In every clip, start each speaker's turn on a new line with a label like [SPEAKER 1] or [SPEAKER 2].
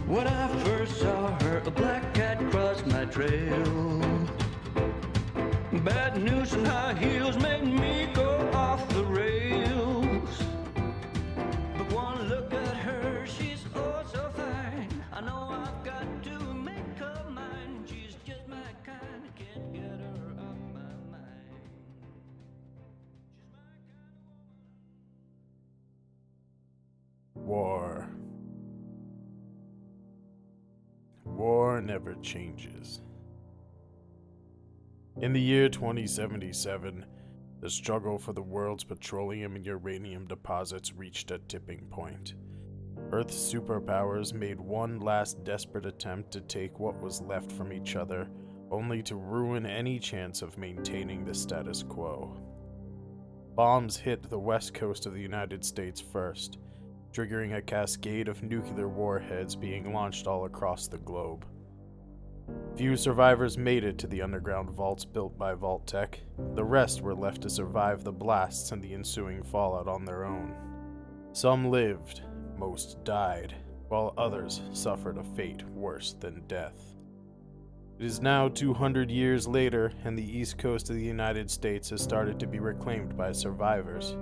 [SPEAKER 1] When I first saw her, a black cat crossed my trail. Bad news and high heels made me go off the rails. But one look at her, she's oh so fine. I know I've got to make her mine. She's just my kind, I can't get her off my mind. She's my kind of woman.
[SPEAKER 2] War. War never changes. In the year 2077, the struggle for the world's petroleum and uranium deposits reached a tipping point. Earth's superpowers made one last desperate attempt to take what was left from each other, only to ruin any chance of maintaining the status quo. Bombs hit the west coast of the United States first, triggering a cascade of nuclear warheads being launched all across the globe. Few survivors made it to the underground vaults built by Vault-Tec. The rest were left to survive the blasts and the ensuing fallout on their own. Some lived, most died, while others suffered a fate worse than death. It is now 200 years later, and the east coast of the United States has started to be reclaimed by survivors.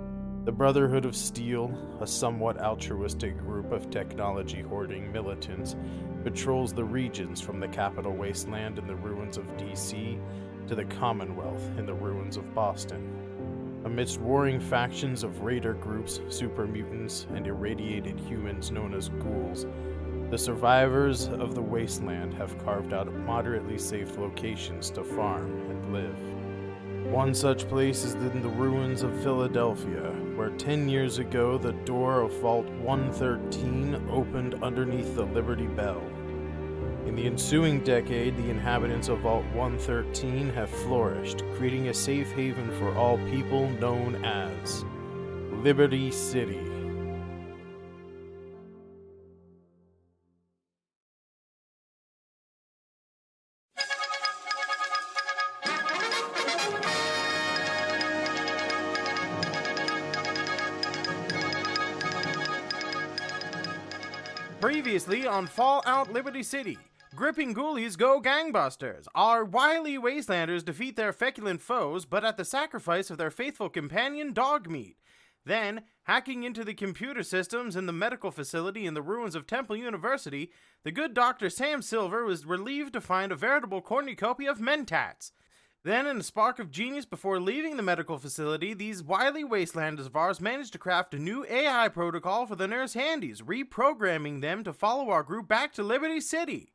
[SPEAKER 2] The Brotherhood of Steel, a somewhat altruistic group of technology-hoarding militants, patrols the regions from the capital wasteland in the ruins of DC to the Commonwealth in the ruins of Boston. Amidst warring factions of raider groups, supermutants, and irradiated humans known as ghouls, the survivors of the wasteland have carved out moderately safe locations to farm and live. One such place is in the ruins of Philadelphia, where 10 years ago the door of Vault 113 opened underneath the Liberty Bell. In the ensuing decade, the inhabitants of Vault 113 have flourished, creating a safe haven for all people known as Liberty City.
[SPEAKER 3] Previously on Fallout Liberty City, gripping ghoulies go gangbusters. Our wily wastelanders defeat their feculent foes, but at the sacrifice of their faithful companion Dogmeat. Then, hacking into the computer systems in the medical facility in the ruins of Temple University, the good Dr. Sam Silver was relieved to find a veritable cornucopia of mentats. Then, in a spark of genius before leaving the medical facility, these wily wastelanders of ours managed to craft a new AI protocol for the nurse handies, reprogramming them to follow our group back to Liberty City.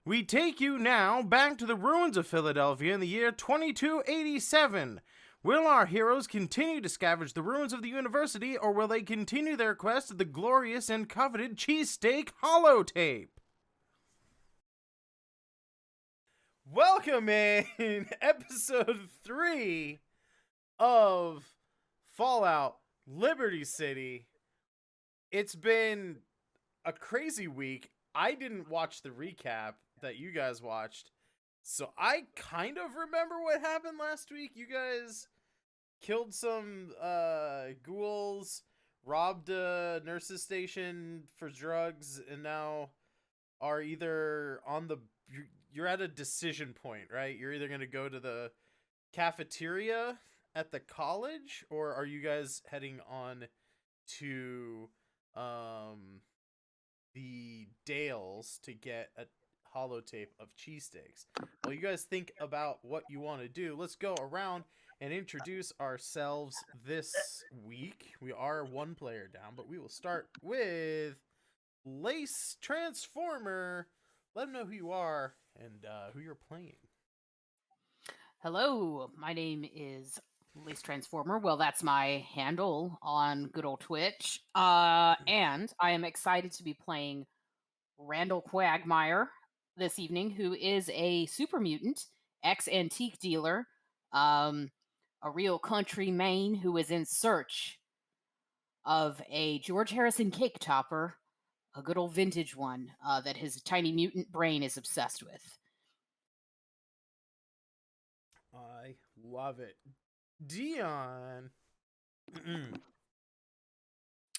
[SPEAKER 3] We take you now back to the ruins of Philadelphia in the year 2287. Will our heroes continue to scavenge the ruins of the university, or will they continue their quest of the glorious and coveted cheesesteak holotape? Welcome in episode 3 of Fallout Liberty City. It's been a crazy week. I didn't watch the recap that you guys watched, so I kind of remember what happened last week. You guys killed some ghouls, robbed a nurse's station for drugs, and now are either on the... You're at a decision point, right? You're either going to go to the cafeteria at the college, or are you guys heading on to the Dales to get a holotape of cheesesteaks? Well, you guys think about what you want to do. Let's go around and introduce ourselves this week. We are one player down, but we will start with Lace Transformer. Let them know who you are and who you're playing.
[SPEAKER 4] Hello, my name is Lace Transformer. Well, that's my handle on good old Twitch. And I am excited to be playing Randall Quagmire, this evening who is a Supermutant, ex-antique dealer, um, a real country Maine who is in search of a George Harrison cake topper, a good old vintage one that his tiny mutant brain is obsessed with.
[SPEAKER 3] I love it. Dion.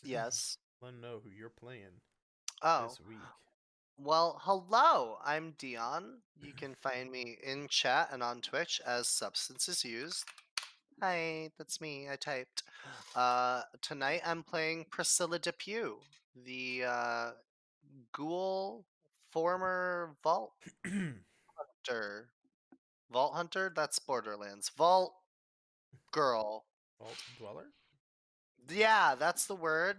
[SPEAKER 5] Yes.
[SPEAKER 3] Let them know who you're playing
[SPEAKER 5] Oh,
[SPEAKER 3] this week.
[SPEAKER 5] well, hello. I'm Dion. You can find me in chat and on Twitch as Substances Used. Hi, that's me. I typed. Tonight I'm playing Priscilla Depew, the ghoul former hunter. Vault hunter? That's Borderlands. Vault girl.
[SPEAKER 3] Vault Dweller?
[SPEAKER 5] Yeah, that's the word.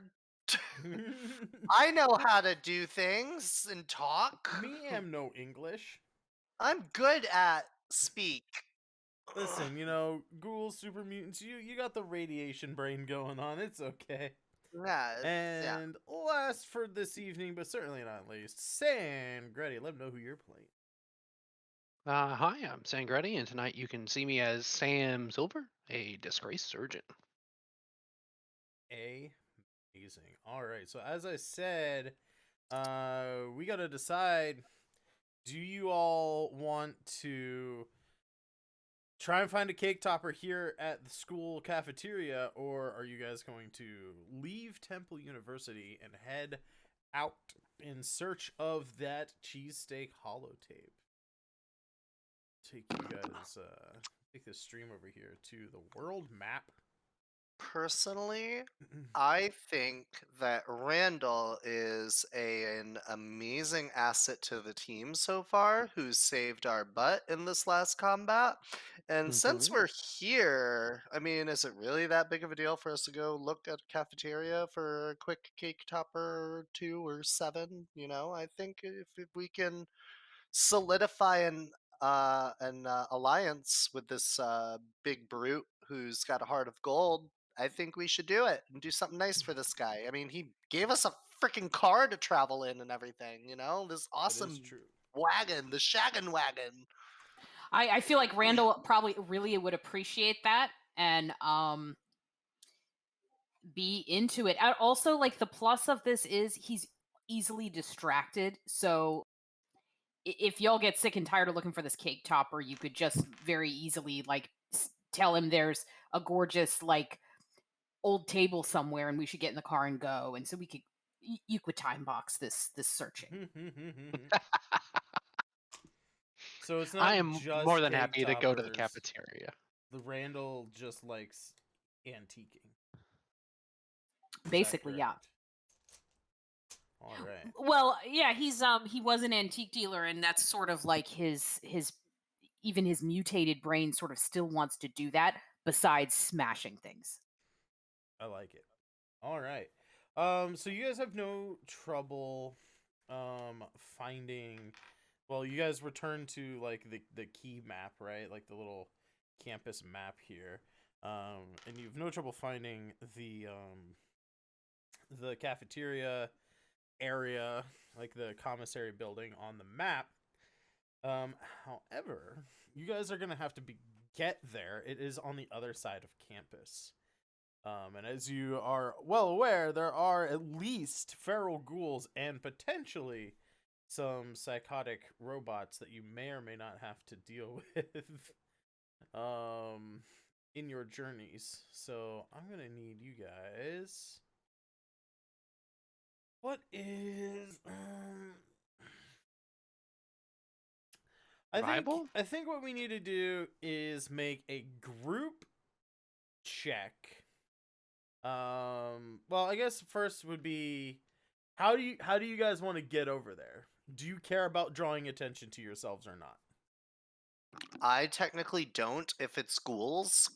[SPEAKER 5] I know how to do things and talk.
[SPEAKER 3] Me am no English.
[SPEAKER 5] I'm good at speak.
[SPEAKER 3] Listen, ghouls, super mutants, you got the radiation brain going on. It's okay.
[SPEAKER 5] Yeah, yeah.
[SPEAKER 3] And last for this evening, but certainly not least, Sangreti. Let them know who you're playing.
[SPEAKER 6] Hi, I'm Sangreti, and tonight you can see me as Sam Silver, a disgraced surgeon.
[SPEAKER 3] Amazing. All right. So as I said, we got to decide, do you all want to try and find a cake topper here at the school cafeteria, or are you guys going to leave Temple University and head out in search of that cheesesteak holotape? Take you guys, take this stream over here to the world map.
[SPEAKER 5] Personally, I think that Randall is an amazing asset to the team so far, who's saved our butt in this last combat. And since we're here, I mean, is it really that big of a deal for us to go look at a cafeteria for a quick cake topper 2 or 7? I think if we can solidify an alliance with this big brute who's got a heart of gold, I think we should do it and do something nice for this guy. I mean, he gave us a freaking car to travel in and everything, this awesome wagon, the shaggin' wagon.
[SPEAKER 4] I feel like Randall probably really would appreciate that and be into it. Also, like, the plus of this is he's easily distracted, so if y'all get sick and tired of looking for this cake topper, you could just very easily tell him there's a gorgeous old table somewhere and we should get in the car and go, and so we could you could time box this searching.
[SPEAKER 3] So it's not
[SPEAKER 6] I am
[SPEAKER 3] just
[SPEAKER 6] more than
[SPEAKER 3] cake
[SPEAKER 6] happy to go to the
[SPEAKER 3] toppers.
[SPEAKER 6] cafeteria.
[SPEAKER 3] The Randall just likes antiquing.
[SPEAKER 4] Basically, yeah.
[SPEAKER 3] All right.
[SPEAKER 4] Well, yeah, he was an antique dealer, and that's sort of like his even his mutated brain sort of still wants to do that besides smashing things.
[SPEAKER 3] I like it. All right. So you guys have no trouble finding, well, you guys return to the key map, right? Like the little campus map here. And you have no trouble finding the cafeteria area, like the commissary building on the map. However, you guys are gonna have to get there. It is on the other side of campus. And as you are well aware, there are at least feral ghouls and potentially some psychotic robots that you may or may not have to deal with in your journeys. So I'm gonna need you guys. What is I think what we need to do is make a group check. Well, I guess first would be, how do you guys want to get over there? Do you care about drawing attention to yourselves or not?
[SPEAKER 5] I technically don't if it's ghouls,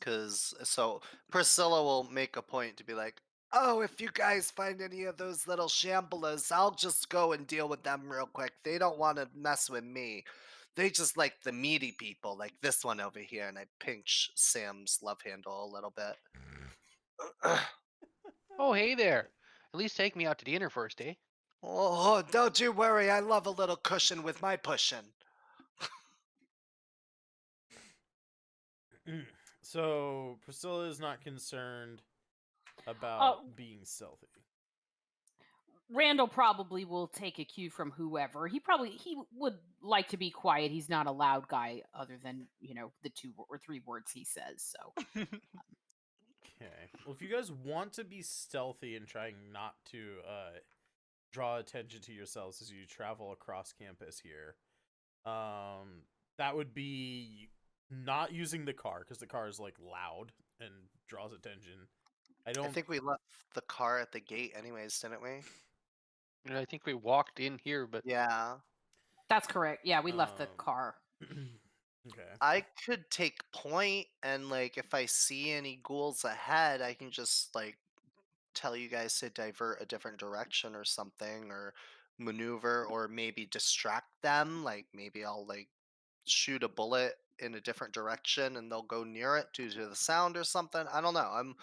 [SPEAKER 5] so Priscilla will make a point to be like, oh, if you guys find any of those little shamblers, I'll just go and deal with them real quick. They don't want to mess with me. They just like the meaty people, like this one over here. And I pinch Sam's love handle a little bit.
[SPEAKER 6] Oh, hey there. At least take me out to dinner first, eh?
[SPEAKER 5] Oh, don't you worry. I love a little cushion with my pushin'.
[SPEAKER 3] So Priscilla is not concerned
[SPEAKER 4] Uh,
[SPEAKER 3] about being stealthy.
[SPEAKER 4] Randall probably will take a cue from whoever. He would like to be quiet. He's not a loud guy, other than the 2 or 3 words he says. So
[SPEAKER 3] Okay. Well, if you guys want to be stealthy and trying not to draw attention to yourselves as you travel across campus here, that would be not using the car, because the car is like loud and draws attention. I
[SPEAKER 5] I
[SPEAKER 3] don't.
[SPEAKER 5] think we left the car at the gate anyways, didn't we?
[SPEAKER 6] And I think we walked in here, but
[SPEAKER 5] Yeah.
[SPEAKER 4] that's correct. Yeah, we left the car.
[SPEAKER 3] Okay.
[SPEAKER 5] I could take point and like if I see any ghouls ahead, I can just like tell you guys to divert a different direction or something or maneuver or maybe distract them. Like maybe I'll like shoot a bullet in a different direction and they'll go near it due to the sound or something. I don't know.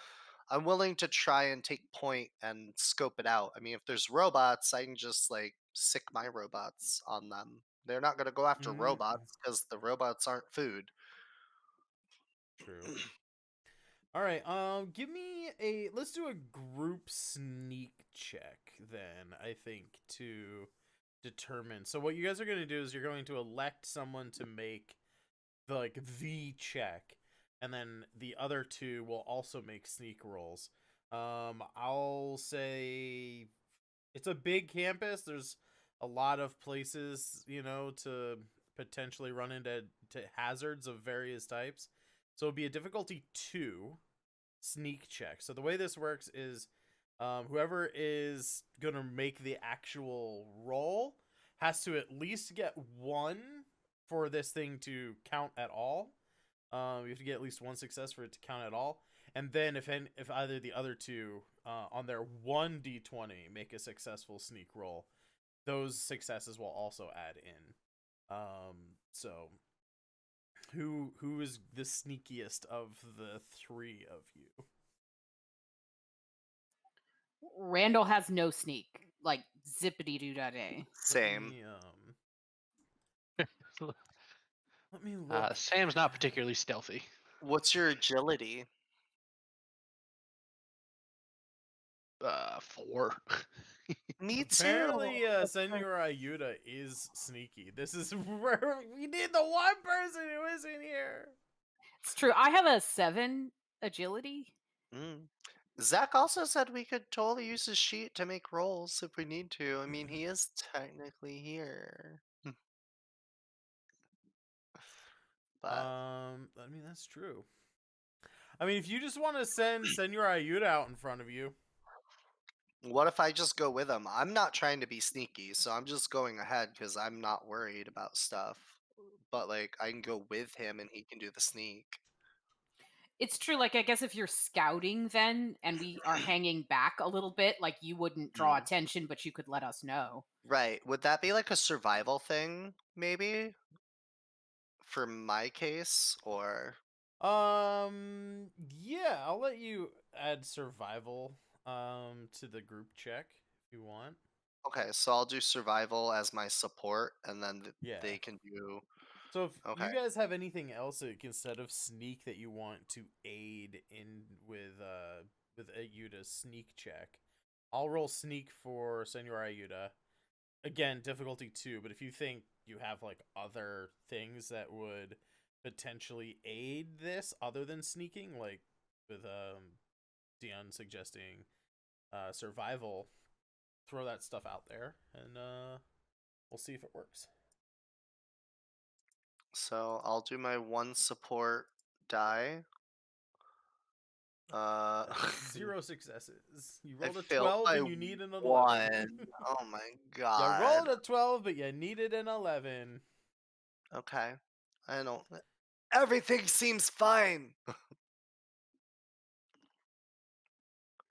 [SPEAKER 5] I'm willing to try and take point and scope it out. I mean, if there's robots, I can just like sick my robots on them. They're not going to go after
[SPEAKER 3] Mm,
[SPEAKER 5] robots because the robots aren't food.
[SPEAKER 3] true. All right. Give me a. Let's do a group sneak check then. I think to determine. So what you guys are going to do is you're going to elect someone to make the check, and then the other 2 will also make sneak rolls. I'll say it's a big campus. There's a lot of places, to potentially run into hazards of various types. So it'll be a difficulty 2 sneak check. So the way this works is whoever is going to make the actual roll has to at least get 1 for this thing to count at all. You have to get at least 1 success for it to count at all. And then if either the other 2 on their 1d20 make a successful sneak roll, those successes will also add in. So who is the sneakiest of the 3 of you?
[SPEAKER 4] Randall has no sneak, like zippity doo da day.
[SPEAKER 5] Same.
[SPEAKER 3] Let me look.
[SPEAKER 6] Sam's not particularly stealthy.
[SPEAKER 5] What's your agility?
[SPEAKER 6] 4.
[SPEAKER 5] Me
[SPEAKER 3] Apparently,
[SPEAKER 5] too.
[SPEAKER 3] Senor Ayuda is sneaky. This is where we need the one person who isn't here.
[SPEAKER 4] It's true. I have a 7 agility.
[SPEAKER 5] Mm. Zack also said we could totally use his sheet to make rolls if we need to. I mean, he is technically here. But
[SPEAKER 3] I mean that's true. I mean, if you just want to send Senor Ayuda out in front of you,
[SPEAKER 5] what if I just go with him? I'm not trying to be sneaky, so I'm just going ahead because I'm not worried about stuff. But like, I can go with him and he can do the sneak.
[SPEAKER 4] It's true. Like, I guess if you're scouting then and we are hanging back a little bit, like you wouldn't draw attention, but you could let us know.
[SPEAKER 5] Right. Would that be like a survival thing, maybe? For my case, or
[SPEAKER 3] yeah, I'll let you add survival to the group check if you want.
[SPEAKER 5] okay, so I'll do survival as my support, and then
[SPEAKER 3] Yeah.
[SPEAKER 5] they can do.
[SPEAKER 3] So if
[SPEAKER 5] Okay.
[SPEAKER 3] you guys have anything else instead of sneak that you want to aid in with Ayuda's sneak check, I'll roll sneak for Senor Ayuda. Again, difficulty 2, but if you think you have like other things that would potentially aid this other than sneaking, like with Dion suggesting survival, throw that stuff out there and we'll see if it works.
[SPEAKER 5] So I'll do my 1 support die.
[SPEAKER 3] 0 successes. You
[SPEAKER 5] I
[SPEAKER 3] rolled a
[SPEAKER 5] failed
[SPEAKER 3] 12
[SPEAKER 5] by
[SPEAKER 3] and you need an 11.
[SPEAKER 5] 1. Oh my
[SPEAKER 3] You
[SPEAKER 5] god.
[SPEAKER 3] rolled a 12, but you needed an 11.
[SPEAKER 5] Okay. I don't. Everything seems fine.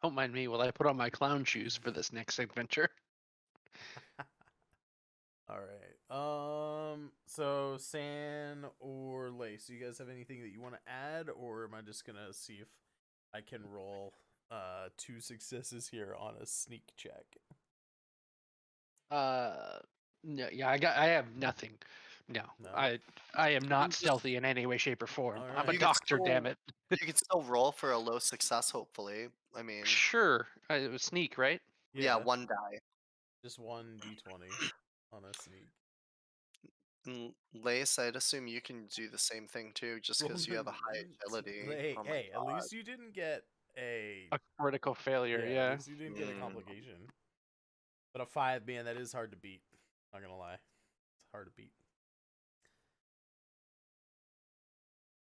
[SPEAKER 6] Don't mind me while I put on my clown shoes for this next adventure.
[SPEAKER 3] All right. So San or Lace, do you guys have anything that you want to add, or am I just gonna see if I can roll 2 successes here on a sneak check?
[SPEAKER 6] No, yeah, I have nothing. No,
[SPEAKER 2] No.
[SPEAKER 6] I am not
[SPEAKER 5] just-
[SPEAKER 6] stealthy in any way, shape, or form.
[SPEAKER 2] All
[SPEAKER 6] I'm a
[SPEAKER 2] right.
[SPEAKER 5] You can
[SPEAKER 6] doctor,
[SPEAKER 5] still-
[SPEAKER 6] damn it.
[SPEAKER 5] You can still roll for a low success, hopefully. I mean,
[SPEAKER 6] Sure, it was sneak, right?
[SPEAKER 5] yeah, 1 die.
[SPEAKER 2] Just 1d20 on a sneak.
[SPEAKER 5] And Lace, I'd assume you can do the same thing too, just because you have a high agility.
[SPEAKER 2] Hey,
[SPEAKER 5] Oh my
[SPEAKER 2] hey, at
[SPEAKER 5] God.
[SPEAKER 2] least you didn't get a
[SPEAKER 6] A critical failure,
[SPEAKER 2] At
[SPEAKER 6] yeah.
[SPEAKER 2] least you didn't get a
[SPEAKER 5] Mm.
[SPEAKER 2] complication. But a 5, man, that is hard to beat. Not gonna lie, it's hard to beat.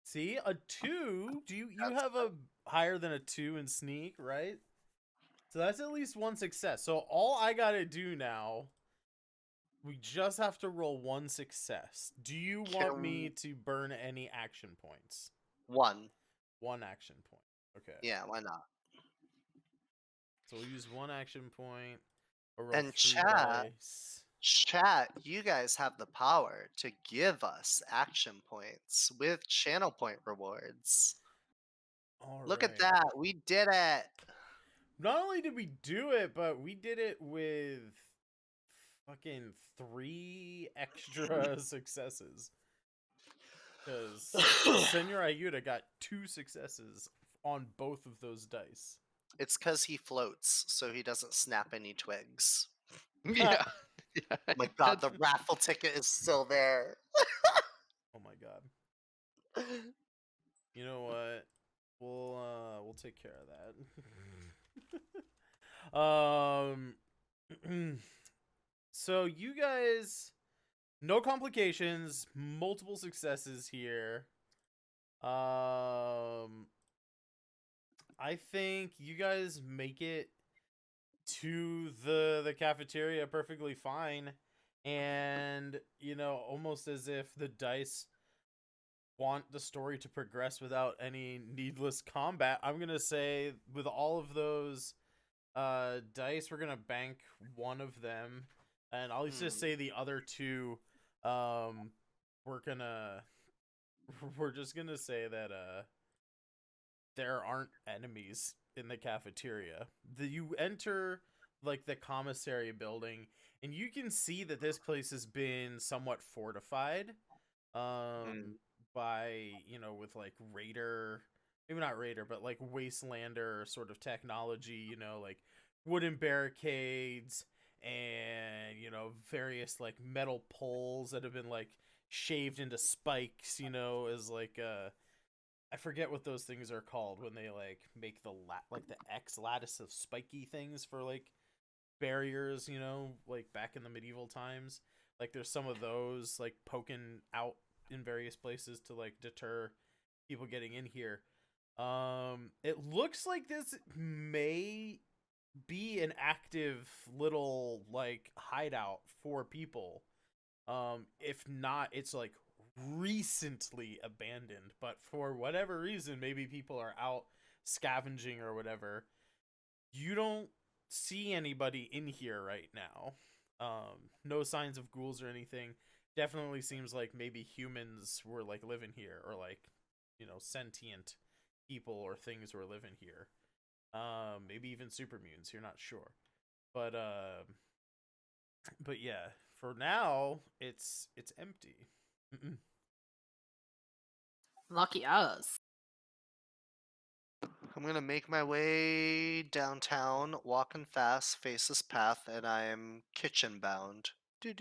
[SPEAKER 2] See, a 2. Do you
[SPEAKER 5] That's
[SPEAKER 2] have a higher than a 2 in sneak, right? So that's at least 1 success. So all I gotta do now, we just have to roll 1 success. Do you want me to burn any action points?
[SPEAKER 5] 1.
[SPEAKER 2] 1 action point. Okay.
[SPEAKER 5] Yeah, why not?
[SPEAKER 2] So we'll use 1 action point. Or roll
[SPEAKER 5] And
[SPEAKER 2] 3
[SPEAKER 5] chat,
[SPEAKER 2] dice.
[SPEAKER 5] Chat, you guys have the power to give us action points with channel point rewards.
[SPEAKER 2] All
[SPEAKER 5] Look
[SPEAKER 2] right.
[SPEAKER 5] at that. We did it.
[SPEAKER 2] Not only did we do it, but we did it with fucking 3 extra successes. Because Senor Ayuda got 2 successes on both of those dice.
[SPEAKER 5] It's because he floats, so he doesn't snap any twigs.
[SPEAKER 6] Yeah. Yeah,
[SPEAKER 5] My God, the
[SPEAKER 6] that's-
[SPEAKER 5] raffle ticket is still there.
[SPEAKER 2] Oh my god. You know what? We'll take care of that. So you guys, no complications, multiple successes here. I think you guys make it to the cafeteria perfectly fine, and almost as if the dice want the story to progress without any needless combat. I'm gonna say with all of those dice, we're gonna bank 1 of them, and I'll just say the other 2 we're just gonna say that there aren't enemies in the cafeteria. You enter like the commissary building, and you can see that this place has been somewhat fortified by with like raider, maybe not raider, but like wastelander sort of technology, like wooden barricades and various like metal poles that have been like shaved into spikes, as like I forget what those things are called when they like make the X lattice of spiky things for like barriers, like back in the medieval times. Like there's some of those like poking out in various places to like deter people getting in here. It looks like this may be an active little like hideout for people. If not, it's like recently abandoned, but for whatever reason, maybe people are out scavenging or whatever. You don't see anybody in here right now. No signs of ghouls or anything. Definitely seems like maybe humans were like living here, or like sentient people or things were living here. Maybe even supermutants, you're not sure. But yeah, for now it's empty.
[SPEAKER 4] Lucky us.
[SPEAKER 5] I'm gonna make my way downtown, walking fast, face this path, and I am kitchen bound. Do.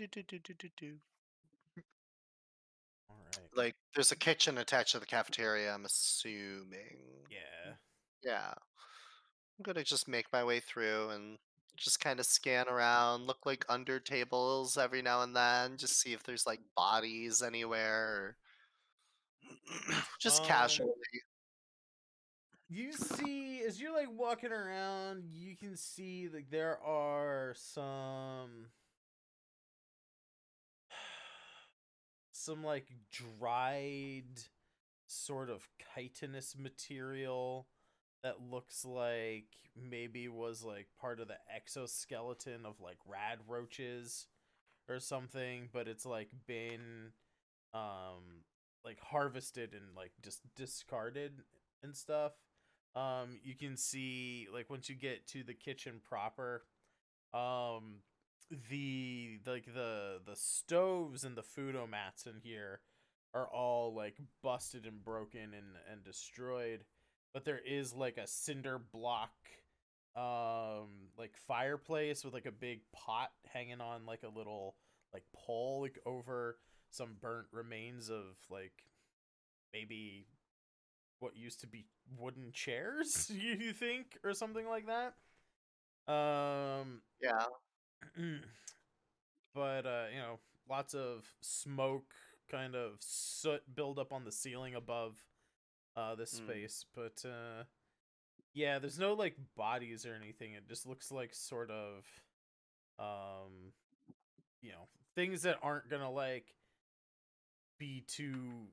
[SPEAKER 2] All right.
[SPEAKER 5] Like, there's a kitchen attached to the cafeteria, I'm assuming.
[SPEAKER 2] Yeah.
[SPEAKER 5] Yeah. I'm gonna just make my way through and just kind of scan around, look like under tables every now and then, just see if there's like bodies anywhere. Or just casually.
[SPEAKER 2] You see, as you're like walking around, you can see like there are some like dried sort of chitinous material that looks like maybe was like part of the exoskeleton of like rad roaches or something, but it's like been like harvested and like just discarded and stuff. You can see like once you get to the kitchen proper, the stoves and the foodomats in here are all like busted and broken and destroyed, but there is like a cinder block like fireplace with like a big pot hanging on like a little like pole like over some burnt remains of like maybe what used to be wooden chairs, you think, or something like that.
[SPEAKER 5] Yeah.
[SPEAKER 2] But lots of smoke, kind of soot build up on the ceiling above this space. But yeah, there's no like bodies or anything. It just looks like sort of things that aren't gonna like be too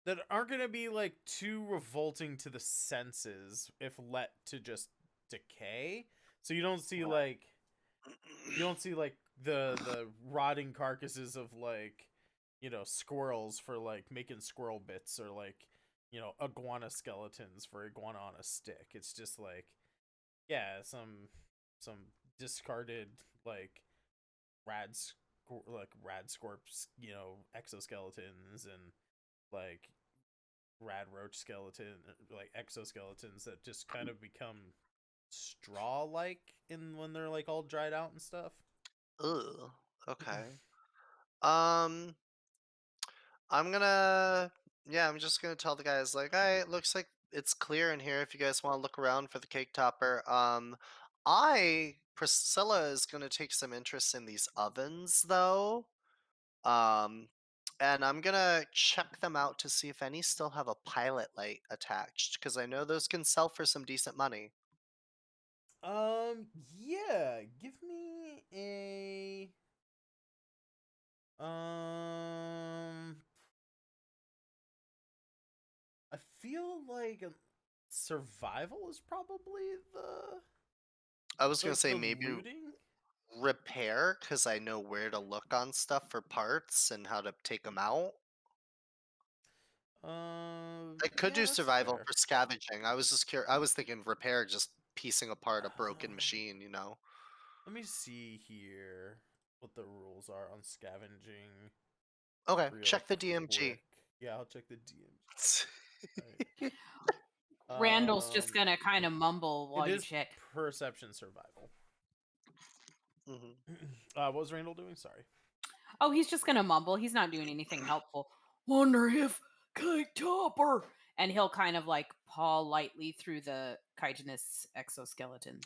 [SPEAKER 2] that aren't gonna be like too revolting to the senses if let to just decay. So you don't see like the rotting carcasses of like squirrels for like making squirrel bits, or like iguana skeletons for iguana on a stick. It's just like some discarded like rad scorps exoskeletons, and like rad roach skeleton like exoskeletons that just kind of become straw like in when they're like all dried out and stuff.
[SPEAKER 5] Ugh. Okay. I'm gonna, yeah, I'm just gonna tell the guys like, all right, looks like it's clear in here if you guys want to look around for the cake topper. Priscilla is gonna take some interest in these ovens though. Um, and I'm gonna check them out to see if any still have a pilot light attached, because I know those can sell for some decent money.
[SPEAKER 2] Yeah, give me a I feel like survival is probably
[SPEAKER 5] I was gonna say
[SPEAKER 2] the
[SPEAKER 5] maybe
[SPEAKER 2] looting.
[SPEAKER 5] repair, because I know where to look on stuff for parts and how to take them out. I could
[SPEAKER 2] Yeah,
[SPEAKER 5] do
[SPEAKER 2] that's
[SPEAKER 5] survival
[SPEAKER 2] fair.
[SPEAKER 5] for scavenging. I was just curious. I was thinking repair, just piecing apart a broken machine, you know?
[SPEAKER 2] Let me see here what the rules are on scavenging
[SPEAKER 5] Okay,
[SPEAKER 2] real
[SPEAKER 5] check the DMG.
[SPEAKER 2] quick. Yeah, I'll check the DMG. Right.
[SPEAKER 4] Randall's just gonna kind of mumble while
[SPEAKER 2] It
[SPEAKER 4] you
[SPEAKER 2] is
[SPEAKER 4] check.
[SPEAKER 2] perception survival.
[SPEAKER 5] Mhm.
[SPEAKER 2] What was Randall doing? Sorry.
[SPEAKER 4] Oh, he's just gonna mumble. He's not doing anything helpful. Wonder if cake topper, and he'll kind of like paw lightly through the chitinous exoskeletons.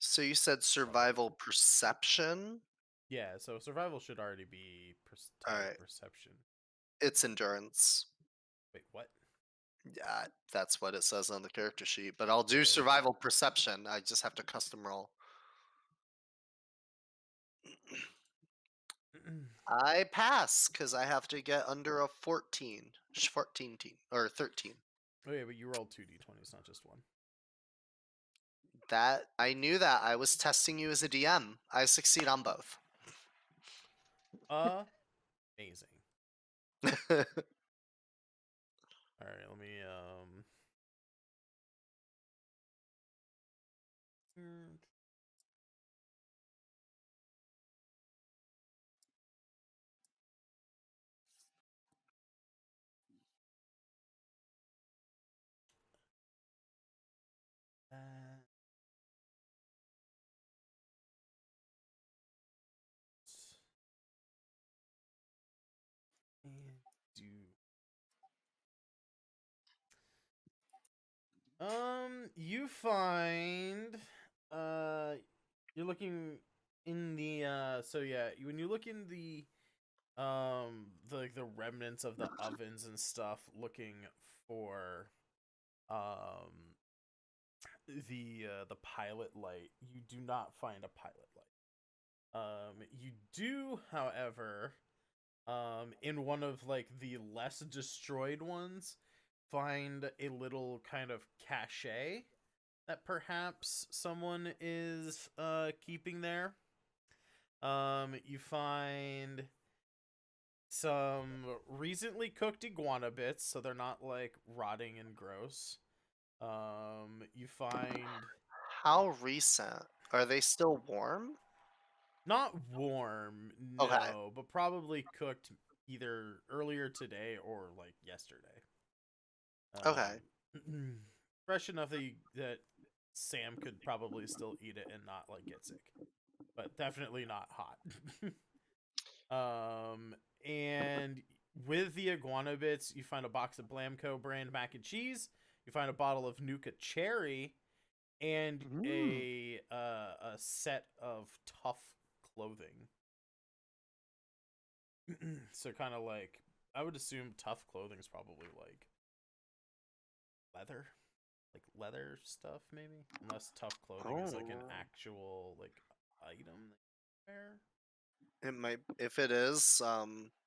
[SPEAKER 5] So you said survival perception?
[SPEAKER 2] Yeah, so survival should already be tied
[SPEAKER 5] Alright.
[SPEAKER 2] to perception.
[SPEAKER 5] It's endurance.
[SPEAKER 2] Wait, what?
[SPEAKER 5] Yeah, that's what it says on the character sheet. But I'll do survival perception. I just have to custom roll. I pass because I have to get under a 14. 14 or 13.
[SPEAKER 2] Oh yeah, but you rolled 2d20s, not just one.
[SPEAKER 5] That I knew that. I was testing you as a DM. I succeed on both.
[SPEAKER 2] Amazing. All right, let me and do you find you're looking in the so yeah, when you look in the like the remnants of the ovens and stuff, looking for the pilot light, you do not find a pilot light. You do, however, in one of like the less destroyed ones, find a little kind of cache that perhaps someone is keeping there. You find some recently cooked iguana bits, so they're not like rotting and gross. You find
[SPEAKER 5] How recent? Are they still warm?
[SPEAKER 3] Not warm,
[SPEAKER 5] Okay.
[SPEAKER 3] no, but probably cooked either earlier today or like yesterday.
[SPEAKER 5] Okay.
[SPEAKER 3] Fresh enough that Sam could probably still eat it and not like get sick, but definitely not hot. And with the iguana bits, you find a box of Blamco brand mac and cheese. You find a bottle of Nuka cherry, and a set of tough clothing. So kind of like, I would assume tough clothing is probably like leather stuff maybe, unless tough clothing is like an actual like item that you wear.
[SPEAKER 5] It might, if it is,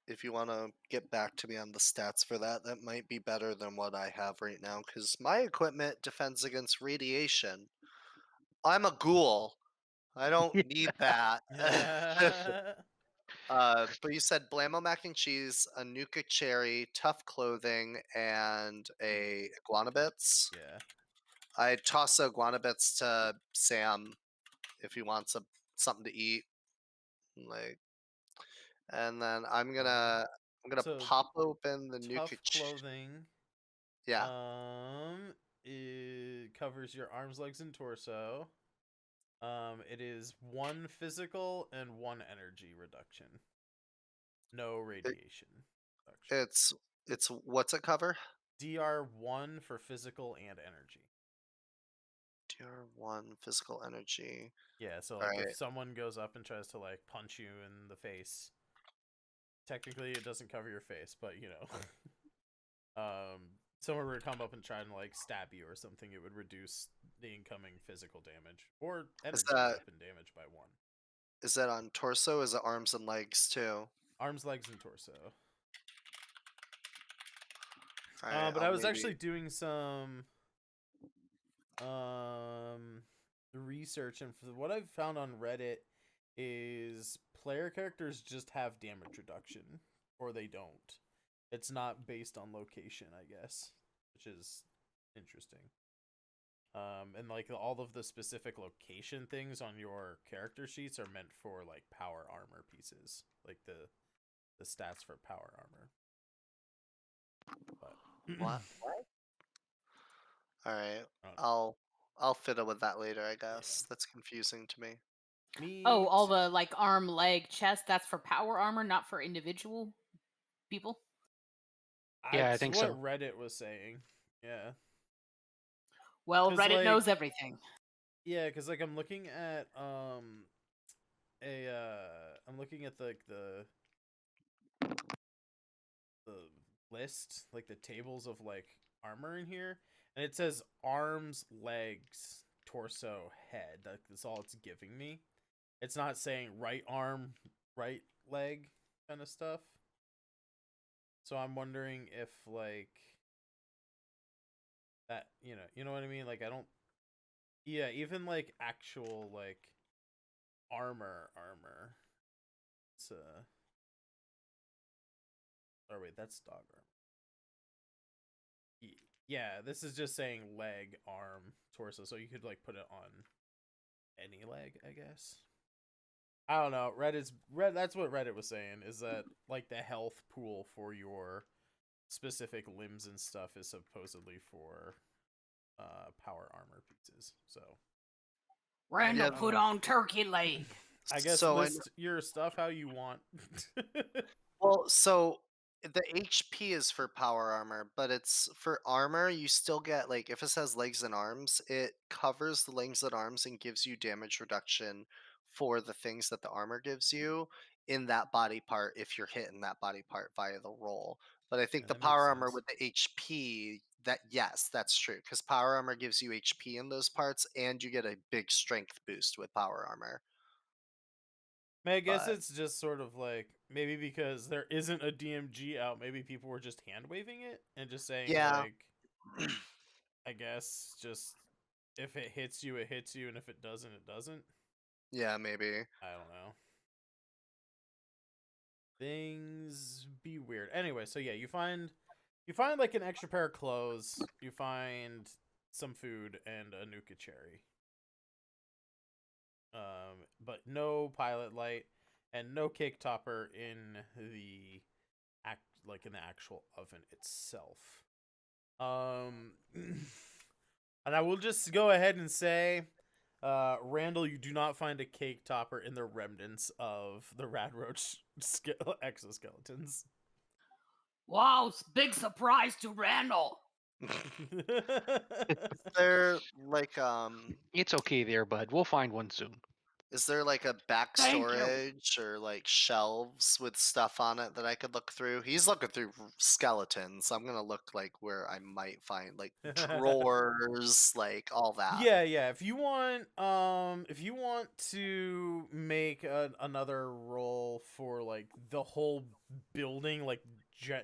[SPEAKER 5] if you want to get back to me on the stats for that, that might be better than what I have right now, because my equipment defends against radiation. I'm a ghoul. I don't need that. But you said Blammo mac and cheese, a Nuka cherry, tough clothing, and a iguana bits.
[SPEAKER 3] Yeah.
[SPEAKER 5] I toss the iguana bits to Sam if he wants something to eat. Like, and then I'm gonna
[SPEAKER 3] So
[SPEAKER 5] pop open the
[SPEAKER 3] tough
[SPEAKER 5] Nuka
[SPEAKER 3] clothing.
[SPEAKER 5] Yeah.
[SPEAKER 3] It covers your arms, legs, and torso. It is 1 physical and 1 energy reduction. No radiation reduction.
[SPEAKER 5] It's what's it cover?
[SPEAKER 3] DR1 for physical and energy.
[SPEAKER 5] DR1 physical energy.
[SPEAKER 3] Yeah, so
[SPEAKER 5] All
[SPEAKER 3] like
[SPEAKER 5] right.
[SPEAKER 3] if someone goes up and tries to like punch you in the face, technically it doesn't cover your face, but you know. Someone were to come up and try and like stab you or something, it would reduce the incoming physical damage or energy weapon damage by 1.
[SPEAKER 5] Is that on torso? Is it arms and legs too?
[SPEAKER 3] Arms, legs, and torso.
[SPEAKER 5] Right,
[SPEAKER 3] but I was actually doing some research, and for what I've found on Reddit is player characters just have damage reduction, or they don't. It's not based on location, I guess, which is interesting. And like all of the specific location things on your character sheets are meant for like power armor pieces, like the stats for power armor. But
[SPEAKER 5] What? All right. I'll fiddle with that later, I guess.
[SPEAKER 3] Yeah.
[SPEAKER 5] That's confusing to me.
[SPEAKER 4] Oh, all the like arm, leg, chest, that's for power armor, not for individual people?
[SPEAKER 6] Yeah, I think
[SPEAKER 3] what
[SPEAKER 6] so.
[SPEAKER 3] Reddit was saying. Yeah.
[SPEAKER 4] Well, Reddit knows everything.
[SPEAKER 3] Yeah, because like I'm looking at I'm looking at the list, like the tables of like armor in here, and it says arms, legs, torso, head. That's all it's giving me. It's not saying right arm, right leg kind of stuff. So I'm wondering if like that, you know what I mean? Like I don't. Yeah, even like actual like armor. It's oh wait, that's dog armor. Yeah, this is just saying leg, arm, torso, so you could like put it on any leg, I guess. I don't know. That's what Reddit was saying, is that like the health pool for your specific limbs and stuff is supposedly for power armor pieces. So
[SPEAKER 4] Randall put on turkey leg.
[SPEAKER 3] I guess
[SPEAKER 5] So
[SPEAKER 3] list your stuff how you want.
[SPEAKER 5] Well, so the HP is for power armor, but it's for armor, you still get, like, if it says legs and arms, it covers the legs and arms and gives you damage reduction for the things that the armor gives you in that body part if you're hitting that body part via the roll. But I think
[SPEAKER 3] Yeah,
[SPEAKER 5] the
[SPEAKER 3] that makes
[SPEAKER 5] power armor
[SPEAKER 3] sense.
[SPEAKER 5] with the HP, that, yes, that's true, because power armor gives you HP in those parts, and you get a big strength boost with power armor.
[SPEAKER 3] I guess
[SPEAKER 5] But
[SPEAKER 3] it's just sort of like, maybe because there isn't a DMG out, maybe people were just hand waving it and just saying
[SPEAKER 5] yeah,
[SPEAKER 3] like, I guess just if it hits you, it hits you, and if it doesn't, it doesn't.
[SPEAKER 5] yeah, maybe.
[SPEAKER 3] I don't know. Things be weird. Anyway, so yeah, you find like an extra pair of clothes, you find some food and a Nuka cherry. but no pilot light and no cake topper in the in the actual oven itself. And I will just go ahead and say, Randall, you do not find a cake topper in the remnants of the Radroach exoskeletons.
[SPEAKER 4] Wow, big surprise to Randall.
[SPEAKER 5] There like
[SPEAKER 6] It's okay there, bud. We'll find one soon.
[SPEAKER 5] is there like a back
[SPEAKER 4] Thank you.
[SPEAKER 5] storage or like shelves with stuff on it that I could look through? He's looking through skeletons. I'm gonna look like where I might find like drawers, like all that.
[SPEAKER 3] Yeah. If you want to make another roll for like the whole building, like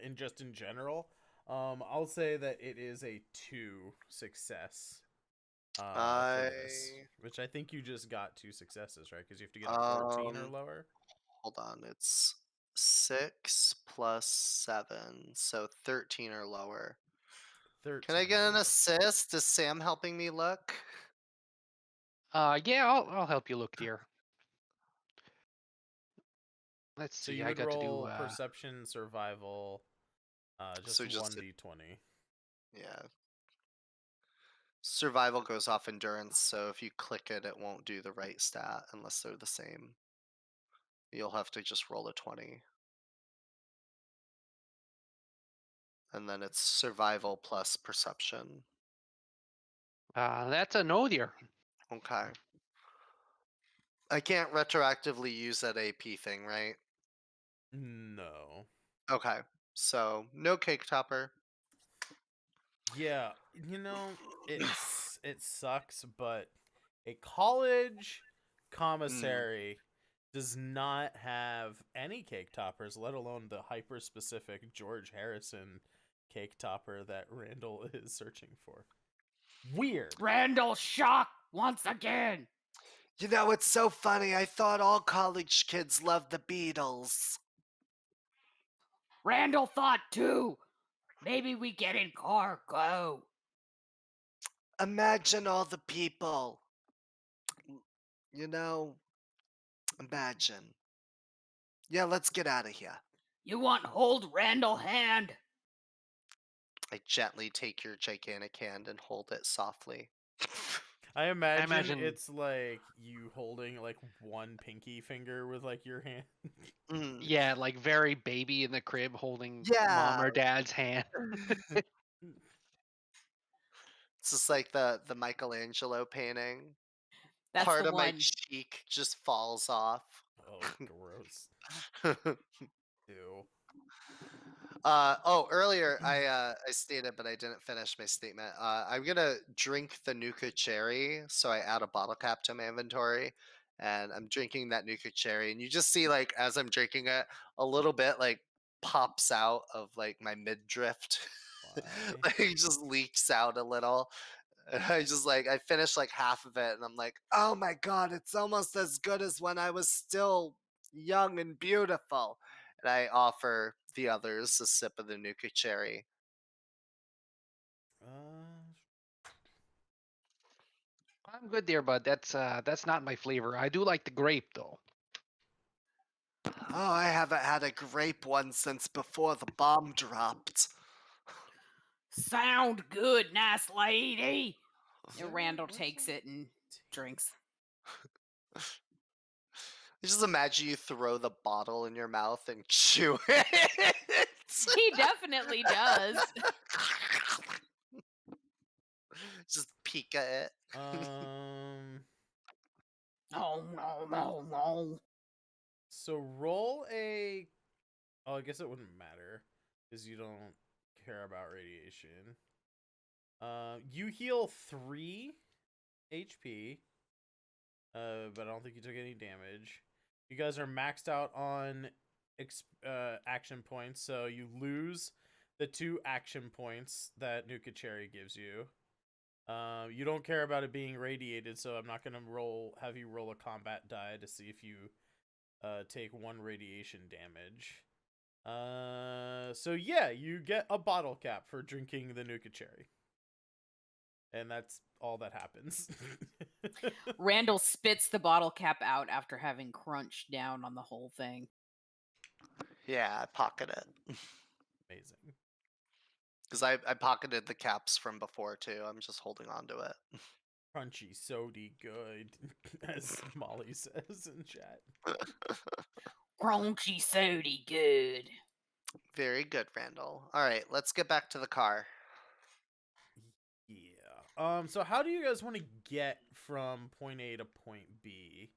[SPEAKER 3] in general, I'll say that it is a 2 success. For this, which I think you just got 2 successes, right? Because you have to get a 14 or lower.
[SPEAKER 5] Hold on, it's 6 plus 7, so 13 or lower.
[SPEAKER 3] 13.
[SPEAKER 5] Can I get an assist? Is Sam helping me look?
[SPEAKER 6] Yeah, I'll help you look, dear. Let's
[SPEAKER 3] So
[SPEAKER 6] see.
[SPEAKER 3] you
[SPEAKER 6] I
[SPEAKER 3] would
[SPEAKER 6] got to
[SPEAKER 3] roll
[SPEAKER 6] do
[SPEAKER 3] perception, survival, just
[SPEAKER 5] So just
[SPEAKER 3] 1d20.
[SPEAKER 5] Yeah. Survival goes off endurance, so if you click it, it won't do the right stat unless they're the same. You'll have to just roll a 20. And then it's survival plus perception.
[SPEAKER 6] that's a no, dear.
[SPEAKER 5] Okay. I can't retroactively use that AP thing, right?
[SPEAKER 3] No.
[SPEAKER 5] Okay. So no cake topper.
[SPEAKER 3] Yeah, it sucks, but a college commissary does not have any cake toppers, let alone the hyper specific George Harrison cake topper that Randall is searching for. Weird.
[SPEAKER 4] Randall shocked once again.
[SPEAKER 5] You know, it's so funny. I thought all college kids loved the Beatles.
[SPEAKER 4] Randall thought too. Maybe we get in cargo.
[SPEAKER 5] Imagine all the people. You know, imagine. Yeah, let's get out of here.
[SPEAKER 4] You want hold Randall hand?
[SPEAKER 5] I gently take your gigantic hand and hold it softly.
[SPEAKER 3] I imagine
[SPEAKER 6] imagine-
[SPEAKER 3] it's like you holding like one pinky finger with like your hand.
[SPEAKER 5] Mm.
[SPEAKER 6] Yeah, like very baby in the crib holding
[SPEAKER 5] Yeah.
[SPEAKER 6] mom or dad's hand.
[SPEAKER 5] It's just like the Michelangelo painting.
[SPEAKER 4] That's
[SPEAKER 5] Part
[SPEAKER 4] the
[SPEAKER 5] of my
[SPEAKER 4] one.
[SPEAKER 5] cheek just falls off.
[SPEAKER 3] Oh, gross. Ew.
[SPEAKER 5] Earlier I stated, but I didn't finish my statement. I'm gonna drink the Nuka cherry, so I add a bottle cap to my inventory, and I'm drinking that Nuka cherry, and you just see like as I'm drinking it, a little bit like pops out of like my midriff,
[SPEAKER 3] Why?
[SPEAKER 5] like it just leaks out a little. And I finished like half of it, and I'm like, oh my god, it's almost as good as when I was still young and beautiful. And I offer the others a sip of the Nuka cherry.
[SPEAKER 6] I'm good there, bud. That's not my flavor. I do like the grape though.
[SPEAKER 5] Oh, I haven't had a grape one since before the bomb dropped.
[SPEAKER 4] Sound good, nice lady. And Randall takes it and drinks.
[SPEAKER 5] Just imagine you throw the bottle in your mouth and chew it.
[SPEAKER 4] He definitely does.
[SPEAKER 5] Just peek at it.
[SPEAKER 4] No, no.
[SPEAKER 3] So roll a. Oh, I guess it wouldn't matter because you don't care about radiation. You heal 3 HP, but I don't think you took any damage. You guys are maxed out on action points, so you lose the 2 action points that Nuka Cherry gives you. You don't care about it being radiated, so I'm not gonna have you roll a combat die to see if you take 1 radiation damage. So yeah, you get a bottle cap for drinking the Nuka Cherry. And that's all that happens.
[SPEAKER 4] Randall spits the bottle cap out after having crunched down on the whole thing.
[SPEAKER 5] Yeah, I pocket it.
[SPEAKER 3] Amazing.
[SPEAKER 5] Because I pocketed the caps from before too. I'm just holding on to it.
[SPEAKER 3] Crunchy, sody, good, as Molly says in chat.
[SPEAKER 4] Crunchy, sody, good.
[SPEAKER 5] Very good, Randall. All right, let's get back to the car.
[SPEAKER 3] Yeah. So how do you guys want to get from point A to point B?